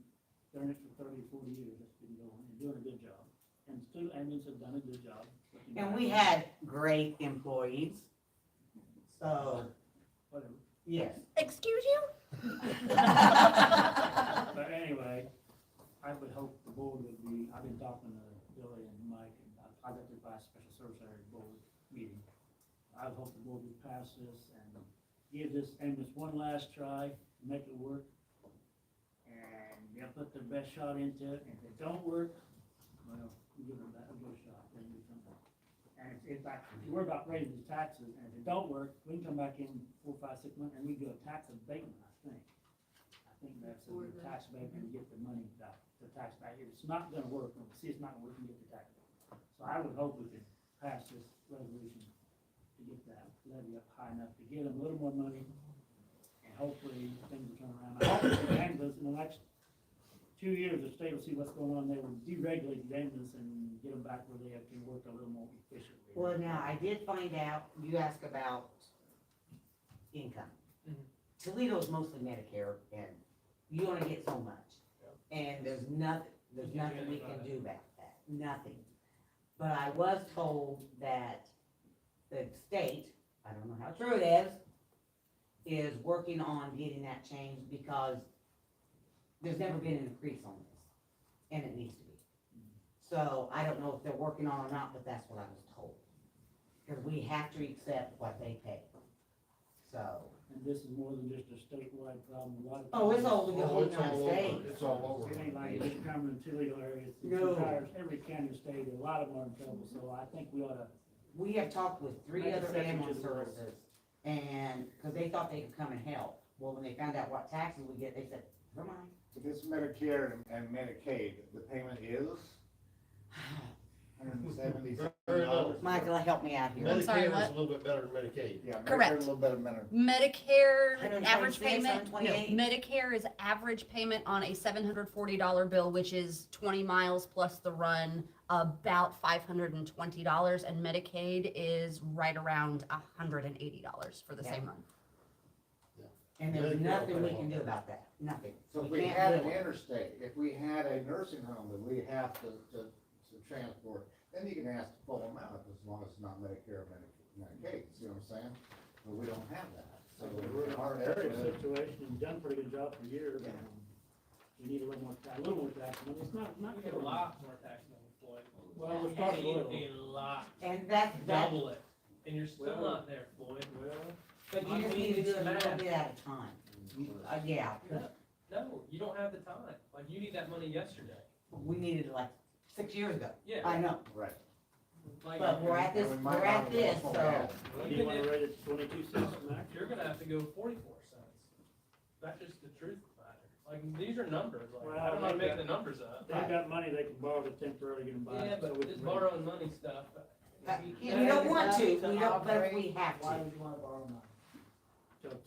doing it for 30, 40 years, it's been going and doing a good job. And 2 ambulances have done a good job. And we had great employees. So, Whatever. yes. Excuse you? But anyway, I would hope the board would be, I've been talking to Billy and Mike, and I got to buy a special service area board meeting. I would hope the board would pass this and give this ambulance one last try, make it work. And they'll put their best shot into it, and if it don't work, well, we give them that, a good shot, then we come back. And if we're about raising the taxes, and if it don't work, we can come back in 4, 5, 6 months, and we do a tax abatement, I think. I think that's a good tax abatement, and get the money back, the tax back. If it's not gonna work, when we see it's not gonna work, we get the tax back. So I would hope we could pass this resolution to get that levy up high enough to give them a little more money, and hopefully things will turn around. I hope the ambulance in the next 2 years, the state will see what's going on, they will deregulate the ambulance and get them back where they can work a little more efficiently. Well, now, I did find out, you asked about income. Mhm. Toledo's mostly Medicare, and you only get so much. And there's nothing we can do about that, nothing. But I was told that the state, I don't know how true it is working on getting that changed because there's never been an increase on this, and it needs to be. So I don't know if they're working on it or not, but that's what I was told. Because we have to accept what they pay. So, And this is more than just a statewide problem, a lot of. oh, it's all the Oh, whole it's all United over. States. It's all over. It ain't like just Cumberland, Toledo area, it's No. entire, every county or state, a lot of them are in trouble, so I think we ought to. We have talked with 3 Make other exception to ambulance the rule. services, and, because they thought they could come and help. Well, when they found out what taxes we get, they said, never mind. If it's Medicare and Medicaid, the payment is $170. Very low. Michael, help me out here. Medicare sorry, is what? a little bit better than Medicaid. Yeah, Medicare Correct. a little better than Medicare, 126, average payment, no, 128. Medicare is average payment on a $740 bill, which is 20 miles plus the run, about $520, and Medicaid is right around $180 for the same Yeah. run. And there's Medicare nothing we will can pay do about that, nothing. So if we can't had do an it. interstate, if we had a nursing home that we have to transport, then you can ask the full amount as long as it's not Medicare or Medicaid, see what I'm saying? But we don't have that, so We're in a our hard area, situation, and done a pretty good job for years, and we need a little more tax money, it's not We get a lot more tax money, Floyd. Well, we're starting a little. A lot, And that, double it, and you're still Well- not there, Floyd. Well, but you just need to do it a little bit at a time. Yeah, No, you don't have the time, like, you need that money yesterday. we needed it like 6 years ago. Yeah. I know, right. Like, but we're at this, And we might we're not at this, have so. do you wanna rate it 22 cents max? you're gonna have to go 44 cents. That's just the truth of the matter. Like, these are numbers, like, I don't know how to make the numbers up. They've got money they can borrow to temporarily get them by. Yeah, so but we this can- borrowing money stuff. We don't want to, we don't, but if we have Why to, would you wanna borrow money?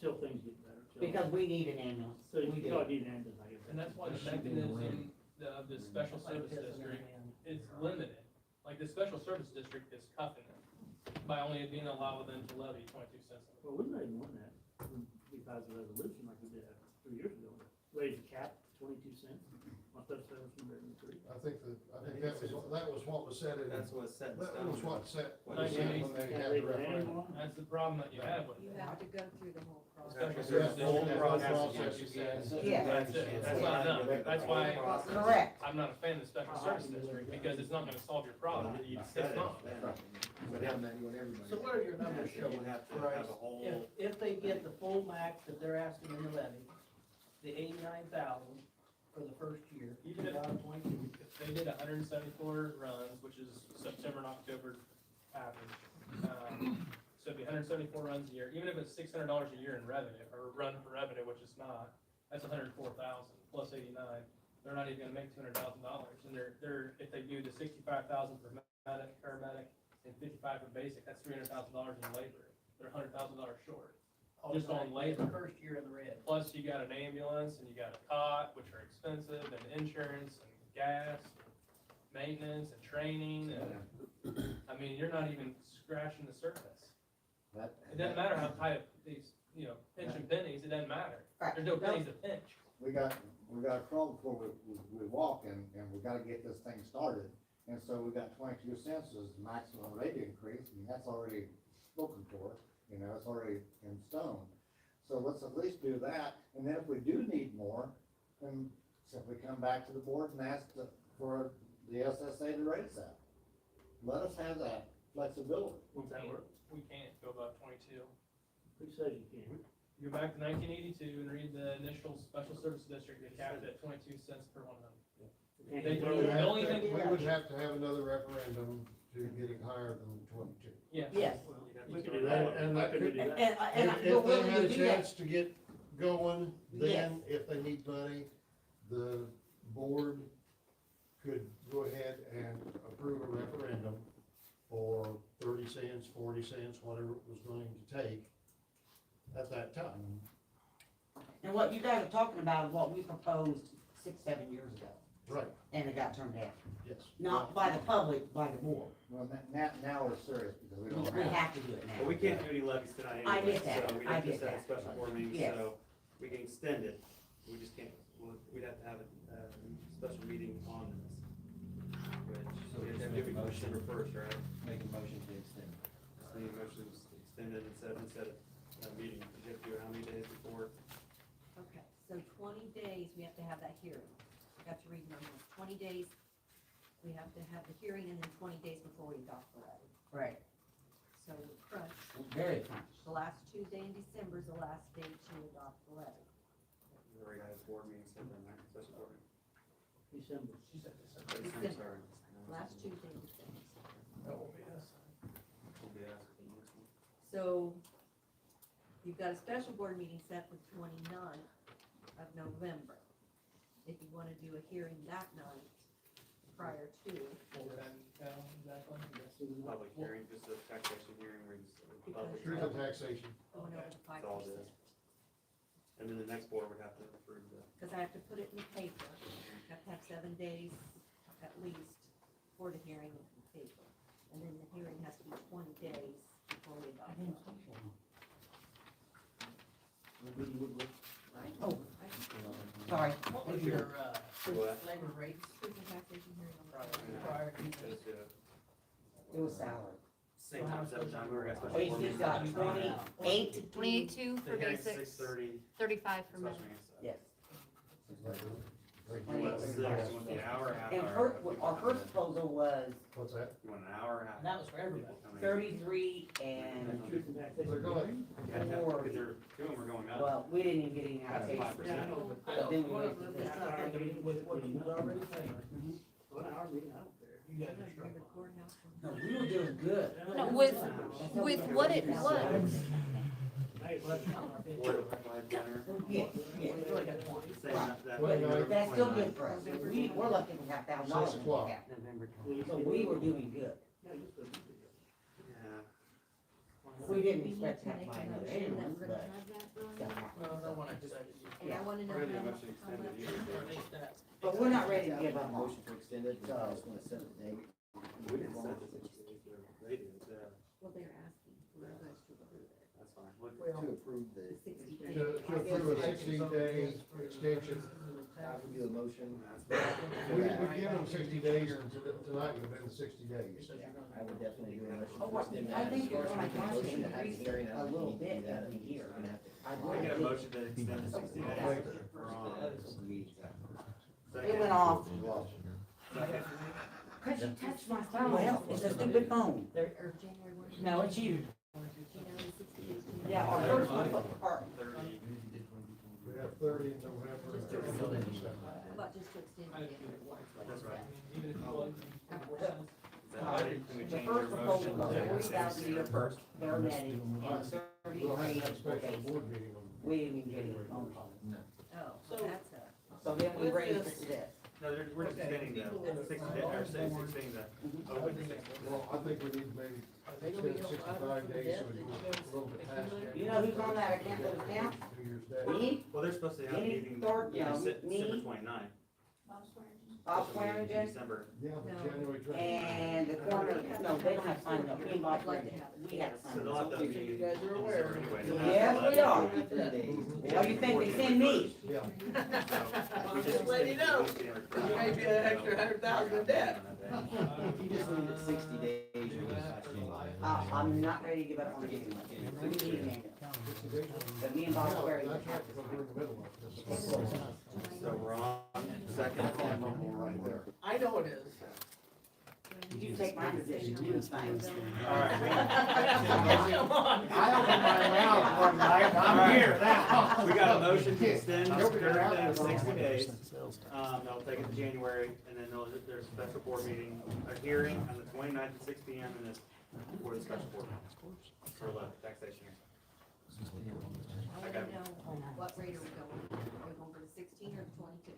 Till things get better. because we need an ambulance. So We you do. probably need an ambulance, I guess. And that's why the mechanism of the special service district is limited. Like, the special service district is cuffing them by only being allowed them to levy 22 cents. Well, we may want that, we passed a resolution like we did 3 years ago, raise the cap 22 cents, on special service number 3. I think that was what was said in, That's what's set in that stone. was what set, What was is said it? when they Can't had raise the it referendum. anymore? That's the problem that you have with You it. have to go through the whole process. Special Yeah, service the whole district. process That's again. Yeah. it, that's why I'm not, that's why Correct. I'm not a fan of the special service district, because it's not gonna solve your problem, it's not. So what are your numbers You showing, have to Bryce? have a whole. If they get the full max that they're asking in the levy, the 89,000 for the first year, Even if- 2022, If they did 174 runs, which is September and October average, so it'd be 174 runs a year, even if it's $600 a year in revenue, or run for revenue, which it's not, that's 104,000 plus 89. They're not even gonna make $200,000, and if they do the 65,000 for medic, paramedic, and 55 for basic, that's $300,000 in labor. They're $100,000 short. Just on labor. The first year in the red. Plus, you got an ambulance, and you got a cot, which are expensive, and insurance, and gas, and maintenance, and training, and, I mean, you're not even scratching the surface. It doesn't matter how tight these, pinching pennies, it doesn't matter. There's no pennies to pinch. We got to crawl before we walk, and we gotta get this thing started. And so we got 22 cents as the maximum rate increase, and that's already spoken for, it's already in stone. So let's at least do that, and then if we do need more, then simply come back to the board and ask for the SSA to raise that. Let us have that flexibility. We can't go above 22. Who says you can't? You go back to 1982 and read the initial special service district, they capped it at 22 cents per 100. They We would the have only to- thing- we would have to have another referendum to get it higher than 22. Yes. Yes. We could do that. And that We could could- do that. And If we're they willing had to a do that. chance to get going, then if they need money, the board could go ahead and approve a referendum for 30 cents, 40 cents, whatever it was going to take at that time. And what you guys are talking about is what we proposed 6, 7 years ago, Right, and it got turned down. yes. Not by the public, by the board. Well, now we're serious because we don't We have. have to do it now. But we can't do any levies tonight I anyway, get that. so we I have to get set a that. special board meeting, Yes. so we can extend it. We just can't, we'd have to have a special meeting on this. So Which, we we have have to to make a be December first, right? Make a motion to extend. So the motion is extended and set a meeting. You have to do it how many days before? Okay, so 20 days, we have to have that hearing. I got to read numbers. 20 days, we have to have the hearing, and then 20 days before we adopt the levy. Right, So crunch, very crunched. the last Tuesday in December is the last day to adopt the levy. We already had a board meeting set then, right? Special board meeting. December. She said this. I'm sorry. Last Tuesday in December. That won't be us. We'll be asking the next one. So you've got a special board meeting set for 29th of November. If you want to do a hearing that night prior to, Public hearing, just a taxation hearing where you public. Truth and taxation. going over the 5%. That's all it is. And then the next board would have to approve the. Because I have to put it in the paper. I have to have 7 days at least for the hearing in the paper. And then the hearing has to be 20 days before we adopt it. Right? Oh. I can Sorry. What was your, What? labor rates put the taxation hearing on the prior? Just do it. It was salary. Same time, 7 time, we were at special We board just meeting. got 28. 22 for The hearing's basics, 6:30. 35 for special men. meeting, so. Yes. You want 6, you want the hour, half And hour? our first proposal was What's that? You want an hour, half? That was for everybody. People coming in. 33 and, Truth and taxation. They're going, You have to have- because they're, 2 of them are going up. well, we didn't even get any That's allocation. 5%. But then we went to this. With what you was already paying. Well, our meeting, I don't care. You guys are Remember struggling. the courthouse No, from- we were doing good. No, with what it was. Hey, let's not our business. Board of Life Dinner. Yeah, yeah. We really got 20. Same, that- But that's still good for us. We're lucky we got $1,000 in the 6 cap. So we were doing good. Yeah, you still do it. Yeah. We didn't We need expect to to have make to buy a another motion that ambulance, we're gonna but have that stuff done. happens. Well, I want to say, And I wanna know We're gonna do a how motion much, how extended much. either. or at least that. But we're not ready to give up on Motion to extend it, I just wanna set a date. We didn't set this, they did, Well, they're asking for us to approve it. that's fine. Look, To approve The the, 60 to days. approve a 16-day extension. I can do a motion. We give them 60 days, and tonight would have been 60 days. I would definitely do a motion Oh, to what- extend I that. think As far you're as gonna making a have to motion to have increase the hearing, I a don't little think we bit can do that. every year. We're gonna have to. We get a motion to extend the 60 days. We're on. it went off. Second. Cause you touched my phone. Well, it's a stupid phone. Or January 1. No, it's you. You know, the 60 days. Yeah, our first one, our, 30. We have 30 in November. and 30 in December. How about just to extend it to one? That's right. Even if you plug. Is that right? Can we the change your first proposal motion was to 40,000 a year extend for first? paramedics and We'll 33 have a for special basic. board meeting on. We didn't even get any phone calls. Oh, So- that's a, So then we raised it to this. No, we're just extending the 60 days, or extending the open 60. Well, I think we need to maybe extend 65 days, so we go a little bit past that. You know who's on that account, those accounts? 2 years back. Me, Well, they're supposed to have a Any meeting, third, yeah, no, December me. 29th. Bob Swearingen, December. Yeah, but January 20. and the corner, no, they don't have to sign up. Me and Bob Swearingen, we have to So sign they'll up. have to have a meeting. You guys are aware. in December anyway. Yes, we are. 15 days. Well, you think they send me? Yeah. We Just let you know. You may be an extra 100,000 in debt. You just need it 60 days. you just have to- I'm not ready to give up on getting much. We need an ambulance. But me and involves No, wearing. that's right, because we're in the middle of this. So Ron, second. Right there. I know it is. You take my position, you was fine. All right. Come on. I opened my mouth one night, I'm here now. We got a motion to extend the current thing 60 days. They'll take it to January, and then there's a special board meeting, a hearing on the 29th at 6 PM, and this, for the special board. For the taxation hearing. I wanna know, what rate are we going? Are we going for the 16 or the 22?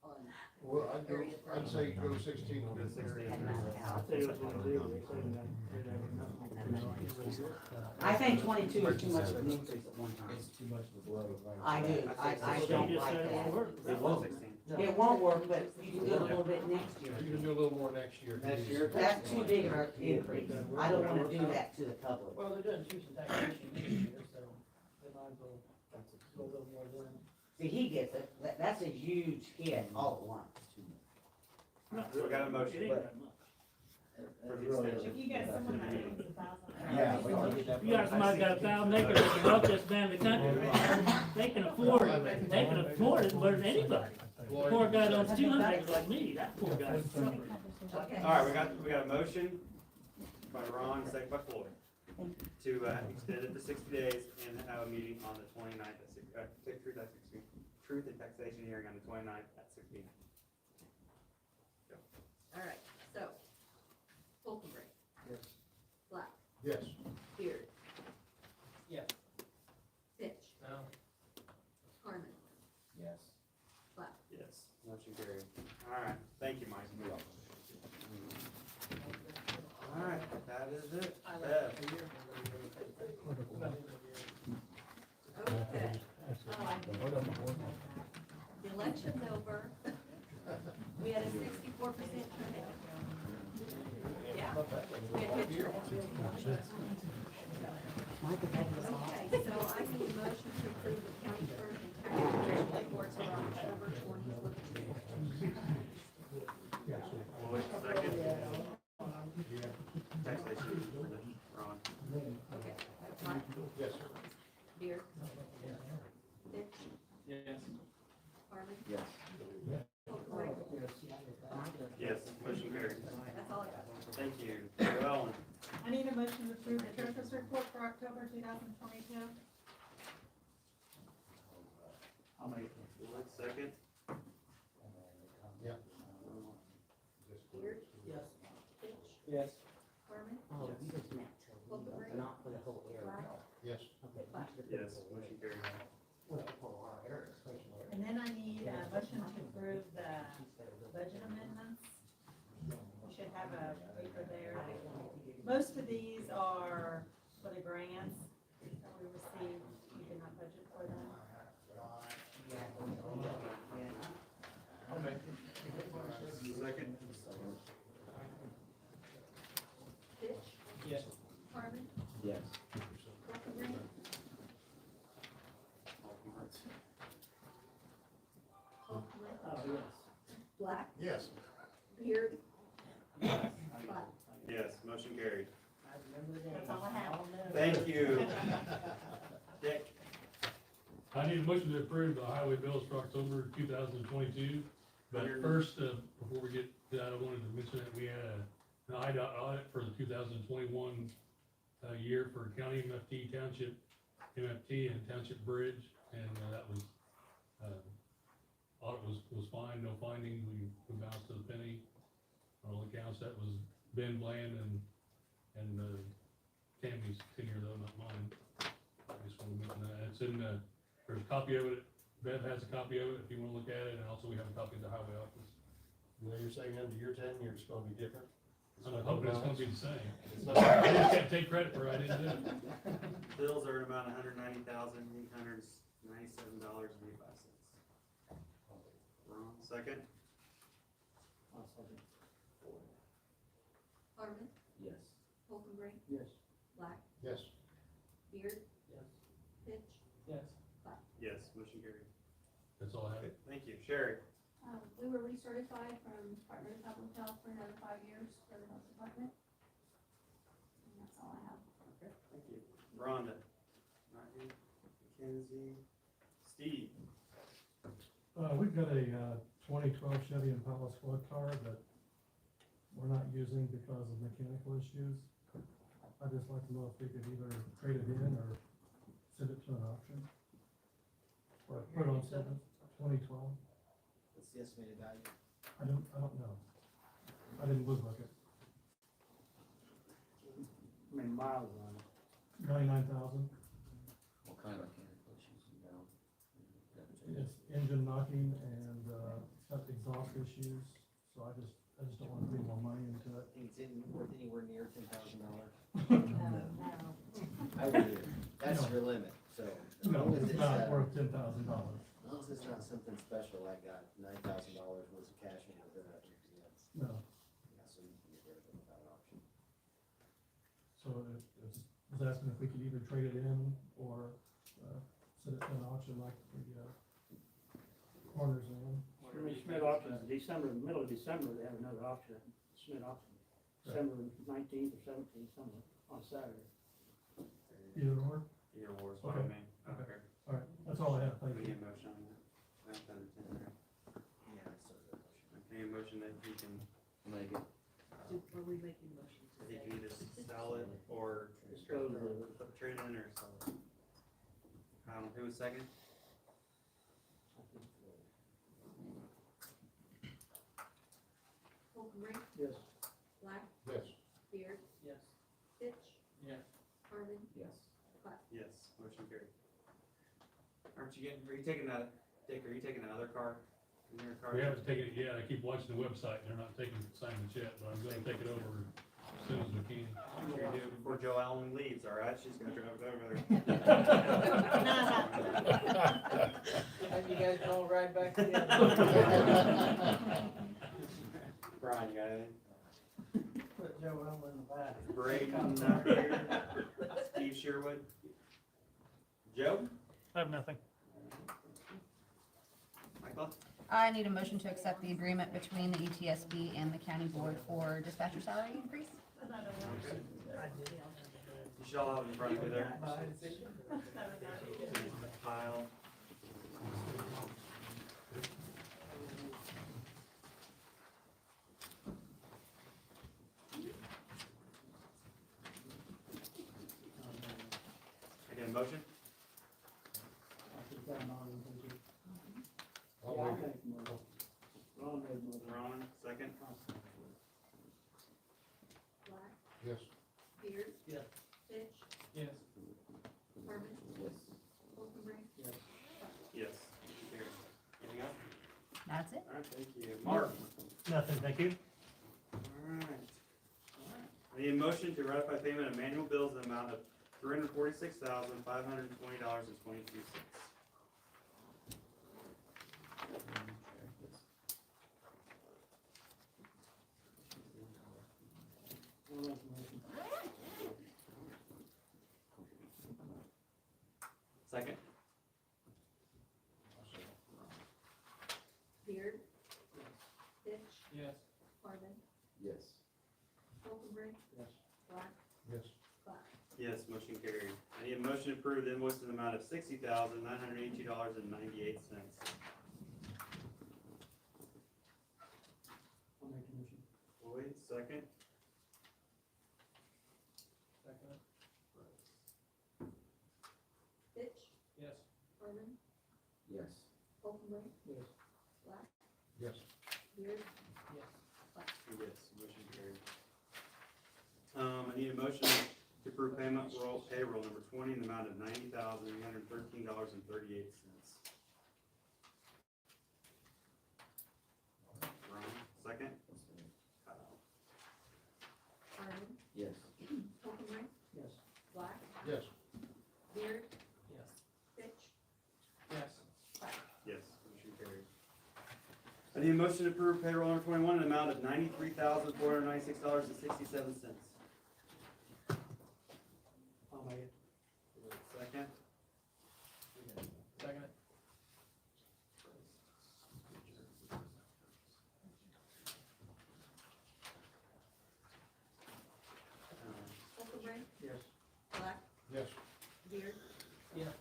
On Well, I'd say go 16 on this area. I think 22 is too much of an increase at one time. It's too much of a blow. I do, I don't like that. It was 16. It won't work, but you can do it a little bit next year. You can do a little more next year. Next year? That's too big of an increase. I don't wanna do that to the public. Well, they're doing choosing taxation this year, so they might as well go a little more than. See, he gets it, that's a huge hit all at once. So we got a motion. It ain't that much. For the extension. If you got someone that owns 1,000. Yeah, we can get that. You got somebody got 1,000 acres of the wealthiest man in the country, they can afford it better than anybody. Poor guy that owns 200 acres like me, that poor guy. Okay. All right, we got a motion by Ron, second by Floyd, to extend it to 60 days and have a meeting on the 29th at truth and taxation hearing on the 29th at 6 p.m. All right, so, Fulton Yes. Black, Yes. Beard. Yes. Fitch, No. Harmon, Yes. Black. Yes. Motion carried. All right, thank you, Mike. All right, that is it. Bev. Okay. The election's over. We had a 64% turnout. Yeah. We had good turnout. Okay, so I need a motion to approve the county clerk and tax collector reports for October 2022. Floyd, second. Taxation, Ron. Okay, Mike, Yes. Beard, Fitch, Yes. Harmon, Yes. Rick. Yes, motion carried. That's all I got. Thank you. Joe Ellen. I need a motion to approve the treasurer's report for October 2022. I'll make it. Floyd, second. Yeah. Beard, Yes. Fitch, Yes. Harmon, Oh, you just meant Fulton, Rick, not for the whole area. Yes. Okay. Yes, motion carried. And then I need a motion to approve the budget amendments. You should have a paper there. Most of these are for the grants that we received. We did not budget for them. Second. Fitch, Yes. Harmon, Yes. Fulton, Rick, Oh, yes. Black, Yes. Beard, Black. Yes, motion carried. I remember the name. That's all I have. Thank you. Dick. I need a motion to approve the highway bills for October 2022. But first, before we get to that, I wanted to mention that we had an IDOT audit for the 2021 year for county MFT, township MFT, and township bridge. And that was, audit was fine, no findings. We bounced to the penny on all accounts. That was Ben Bland and Tammy's tenure though, not mine. I just want to mention that. It's in the, there's a copy of it. Bev has a copy of it if you want to look at it, and also we have a copy of the highway office. Well, you're saying under your tenure, it's gonna be different? I'm hoping it's gonna be the same. It's not- I just can't take credit for it, I didn't do it. Bills are about $190,897.85. Ron, second. I'll second. Harmon, Yes. Fulton, Rick, Yes. Black, Yes. Beard, Yes. Fitch, Yes. Yes, motion carried. That's all I have. Okay, thank you. Sherry. We were recertified from Department of Public Health for another 5 years for the health department. And that's all I have. Okay, thank you. Rhonda. Not you. Mackenzie. Steve? We've got a 2012 Chevy Impala squad car that we're not using because of mechanical issues. I'd just like to know if we could either trade it in or send it to an auction. Or put it on sale, 2012. What's the estimated value? I don't know. I didn't blue book it. How many miles on it? 99,000. What kind of mechanical issues you know? It's engine knocking and, it's got exhaust issues, so I just don't want to put more money into it. Think it's worth anywhere near $10,000? No. I would, that's No. your limit, so. as No, long as it's not uh, worth $10,000. As long as it's not something special, I got $9,000 worth of cash in it, yes. No, Yeah, so you can get rid of it without an auction. so it was asking if we could either trade it in or, send it to an auction like the, corners in. Schmidt auction, December, middle of December, they have another auction, Schmidt auction. December 19th or 17th, somewhere, on Saturday. Either or? Either or is Okay. fine, man. I don't Okay. care. All right, that's all I have, thank We you. need a motion on that. That's under 10, right? Yeah, I started that motion. Okay, a motion that he can, Make it. Are we making motions that he can either sell it or Dispose of it. trade it in or sell it. Who was second? Holcomb, Yes. Black, Yes. Beard, Yes. Fitch, Yes. Harmon, Yes. Yes, motion carried. Are you taking that, Dick, are you taking that other car? In your car? We haven't taken it yet. I keep watching the website. They're not taking assignments yet, but I'm gonna take it over as soon as we can. You're gonna do it before Joe Allen leaves, all right? She's gonna drive it over there. And you guys can all ride back together. Brian, you got anything? Put Joe Allen in the back. Braden, not here. Steve Sherwood? Joe? I have nothing. Michael? I need a motion to accept the agreement between the ETSB and the county board for dispatcher salary increase. You should all have it in front of you there. Pile. I get a motion? I'll make a motion. Ron made a motion. Ron, second? Black, Yes. Beard. Yes. Fitch, Yes. Harmon, Yes. Holcomb, Yes. Motion carried. Anything else? That's it. All right, thank you. Mark? Nothing, thank you. Alright. I need a motion to ratify payment of manual bills in the amount of $346,520.22. I'll make a motion. Second? Beard. Fitch, Yes. Harmon, Yes. Holcomb, Yes. Black, Yes. Black. Yes, motion carried. I need a motion to approve the invoice in the amount of $60,982.98. I'll make a motion. Lloyd, second? Second. Fitch, Yes. Harmon, Yes. Holcomb, Yes. Black, Yes. Beard, Yes. Yes, motion carried. I need a motion to approve payroll number 20 in the amount of $90,813.38. Ron, second? Kyle. Harmon, Yes. Holcomb, Yes. Black, Yes. Beard, Yes. Fitch, Yes. Yes, motion carried. I need a motion to approve payroll number 21 in the amount of $93,496.67. I'll make it. Second? Second. Holcomb, Yes. Black, Yes. Beard, Yes.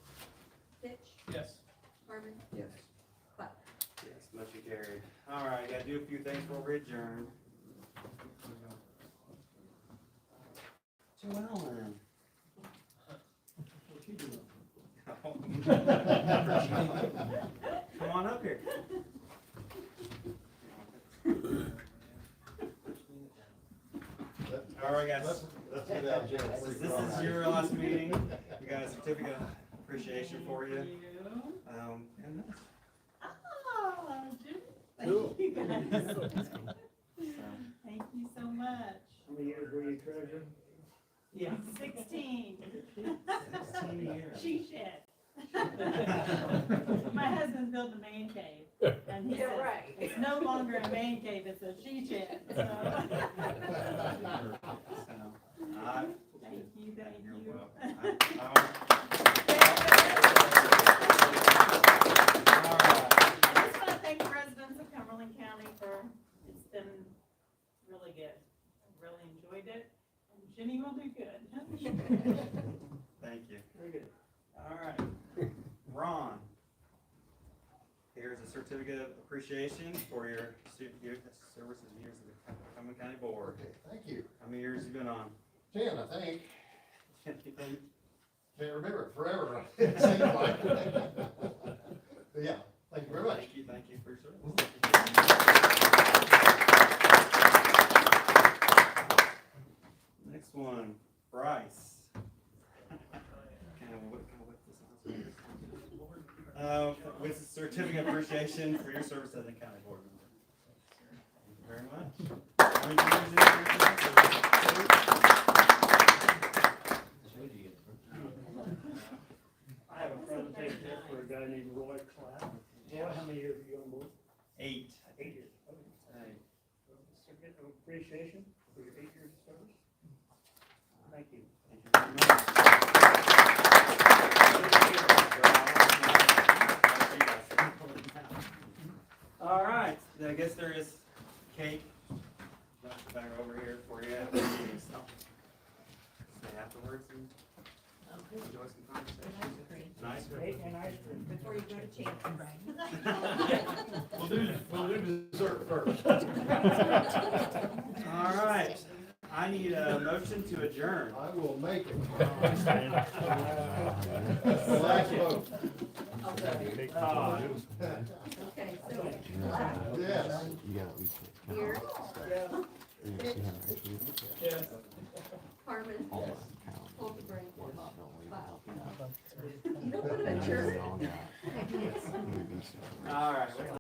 do a few things before we adjourn. Joellen. What you doing? Come on up here. All right, guys. Let's get out, Jim. This is your last meeting. We got a certificate of appreciation for you. And this. Oh, Jimmy. Cool. Thank you guys. Thank you so much. How many years were you treasurer? Yeah. 16. 16 years. She shed. My husband built a man cave, and he Yeah, said, right. it's no longer a man cave, it's a she shed, so. Thank you, thank You're you. welcome. I just want to thank the residents of Cumberland County for, it's been really good. I really enjoyed it, and Jenny will do good. Thank you. Very good. All right. Ron. Here's a certificate of appreciation for your services years of the Cumberland County Board. Okay, thank you. How many years you been on? 10, I think. Can't remember it forever. It seems like. But yeah, thank you very much. Thank you for your service. Next one, Bryce. With certificate of appreciation for your service as a county board member. Thank you very much. How many years I have a presentation here for a guy named Roy Clapp. Roy, how many years are you on board? 8. 8 years. Okay. Certificate of appreciation for your 8 years of service. Thank you. Thank you very much. All right, I guess there is cake back over here for you. Stay afterwards and enjoy some conversation. Nice Cake and ice cream. Before you go to chance, We'll do dessert first. All right, I need a motion to adjourn. I will make it. Last vote. Okay, so, Yes. here, Yes. Harmon, Colton, Bob. You don't want to adjourn. All right.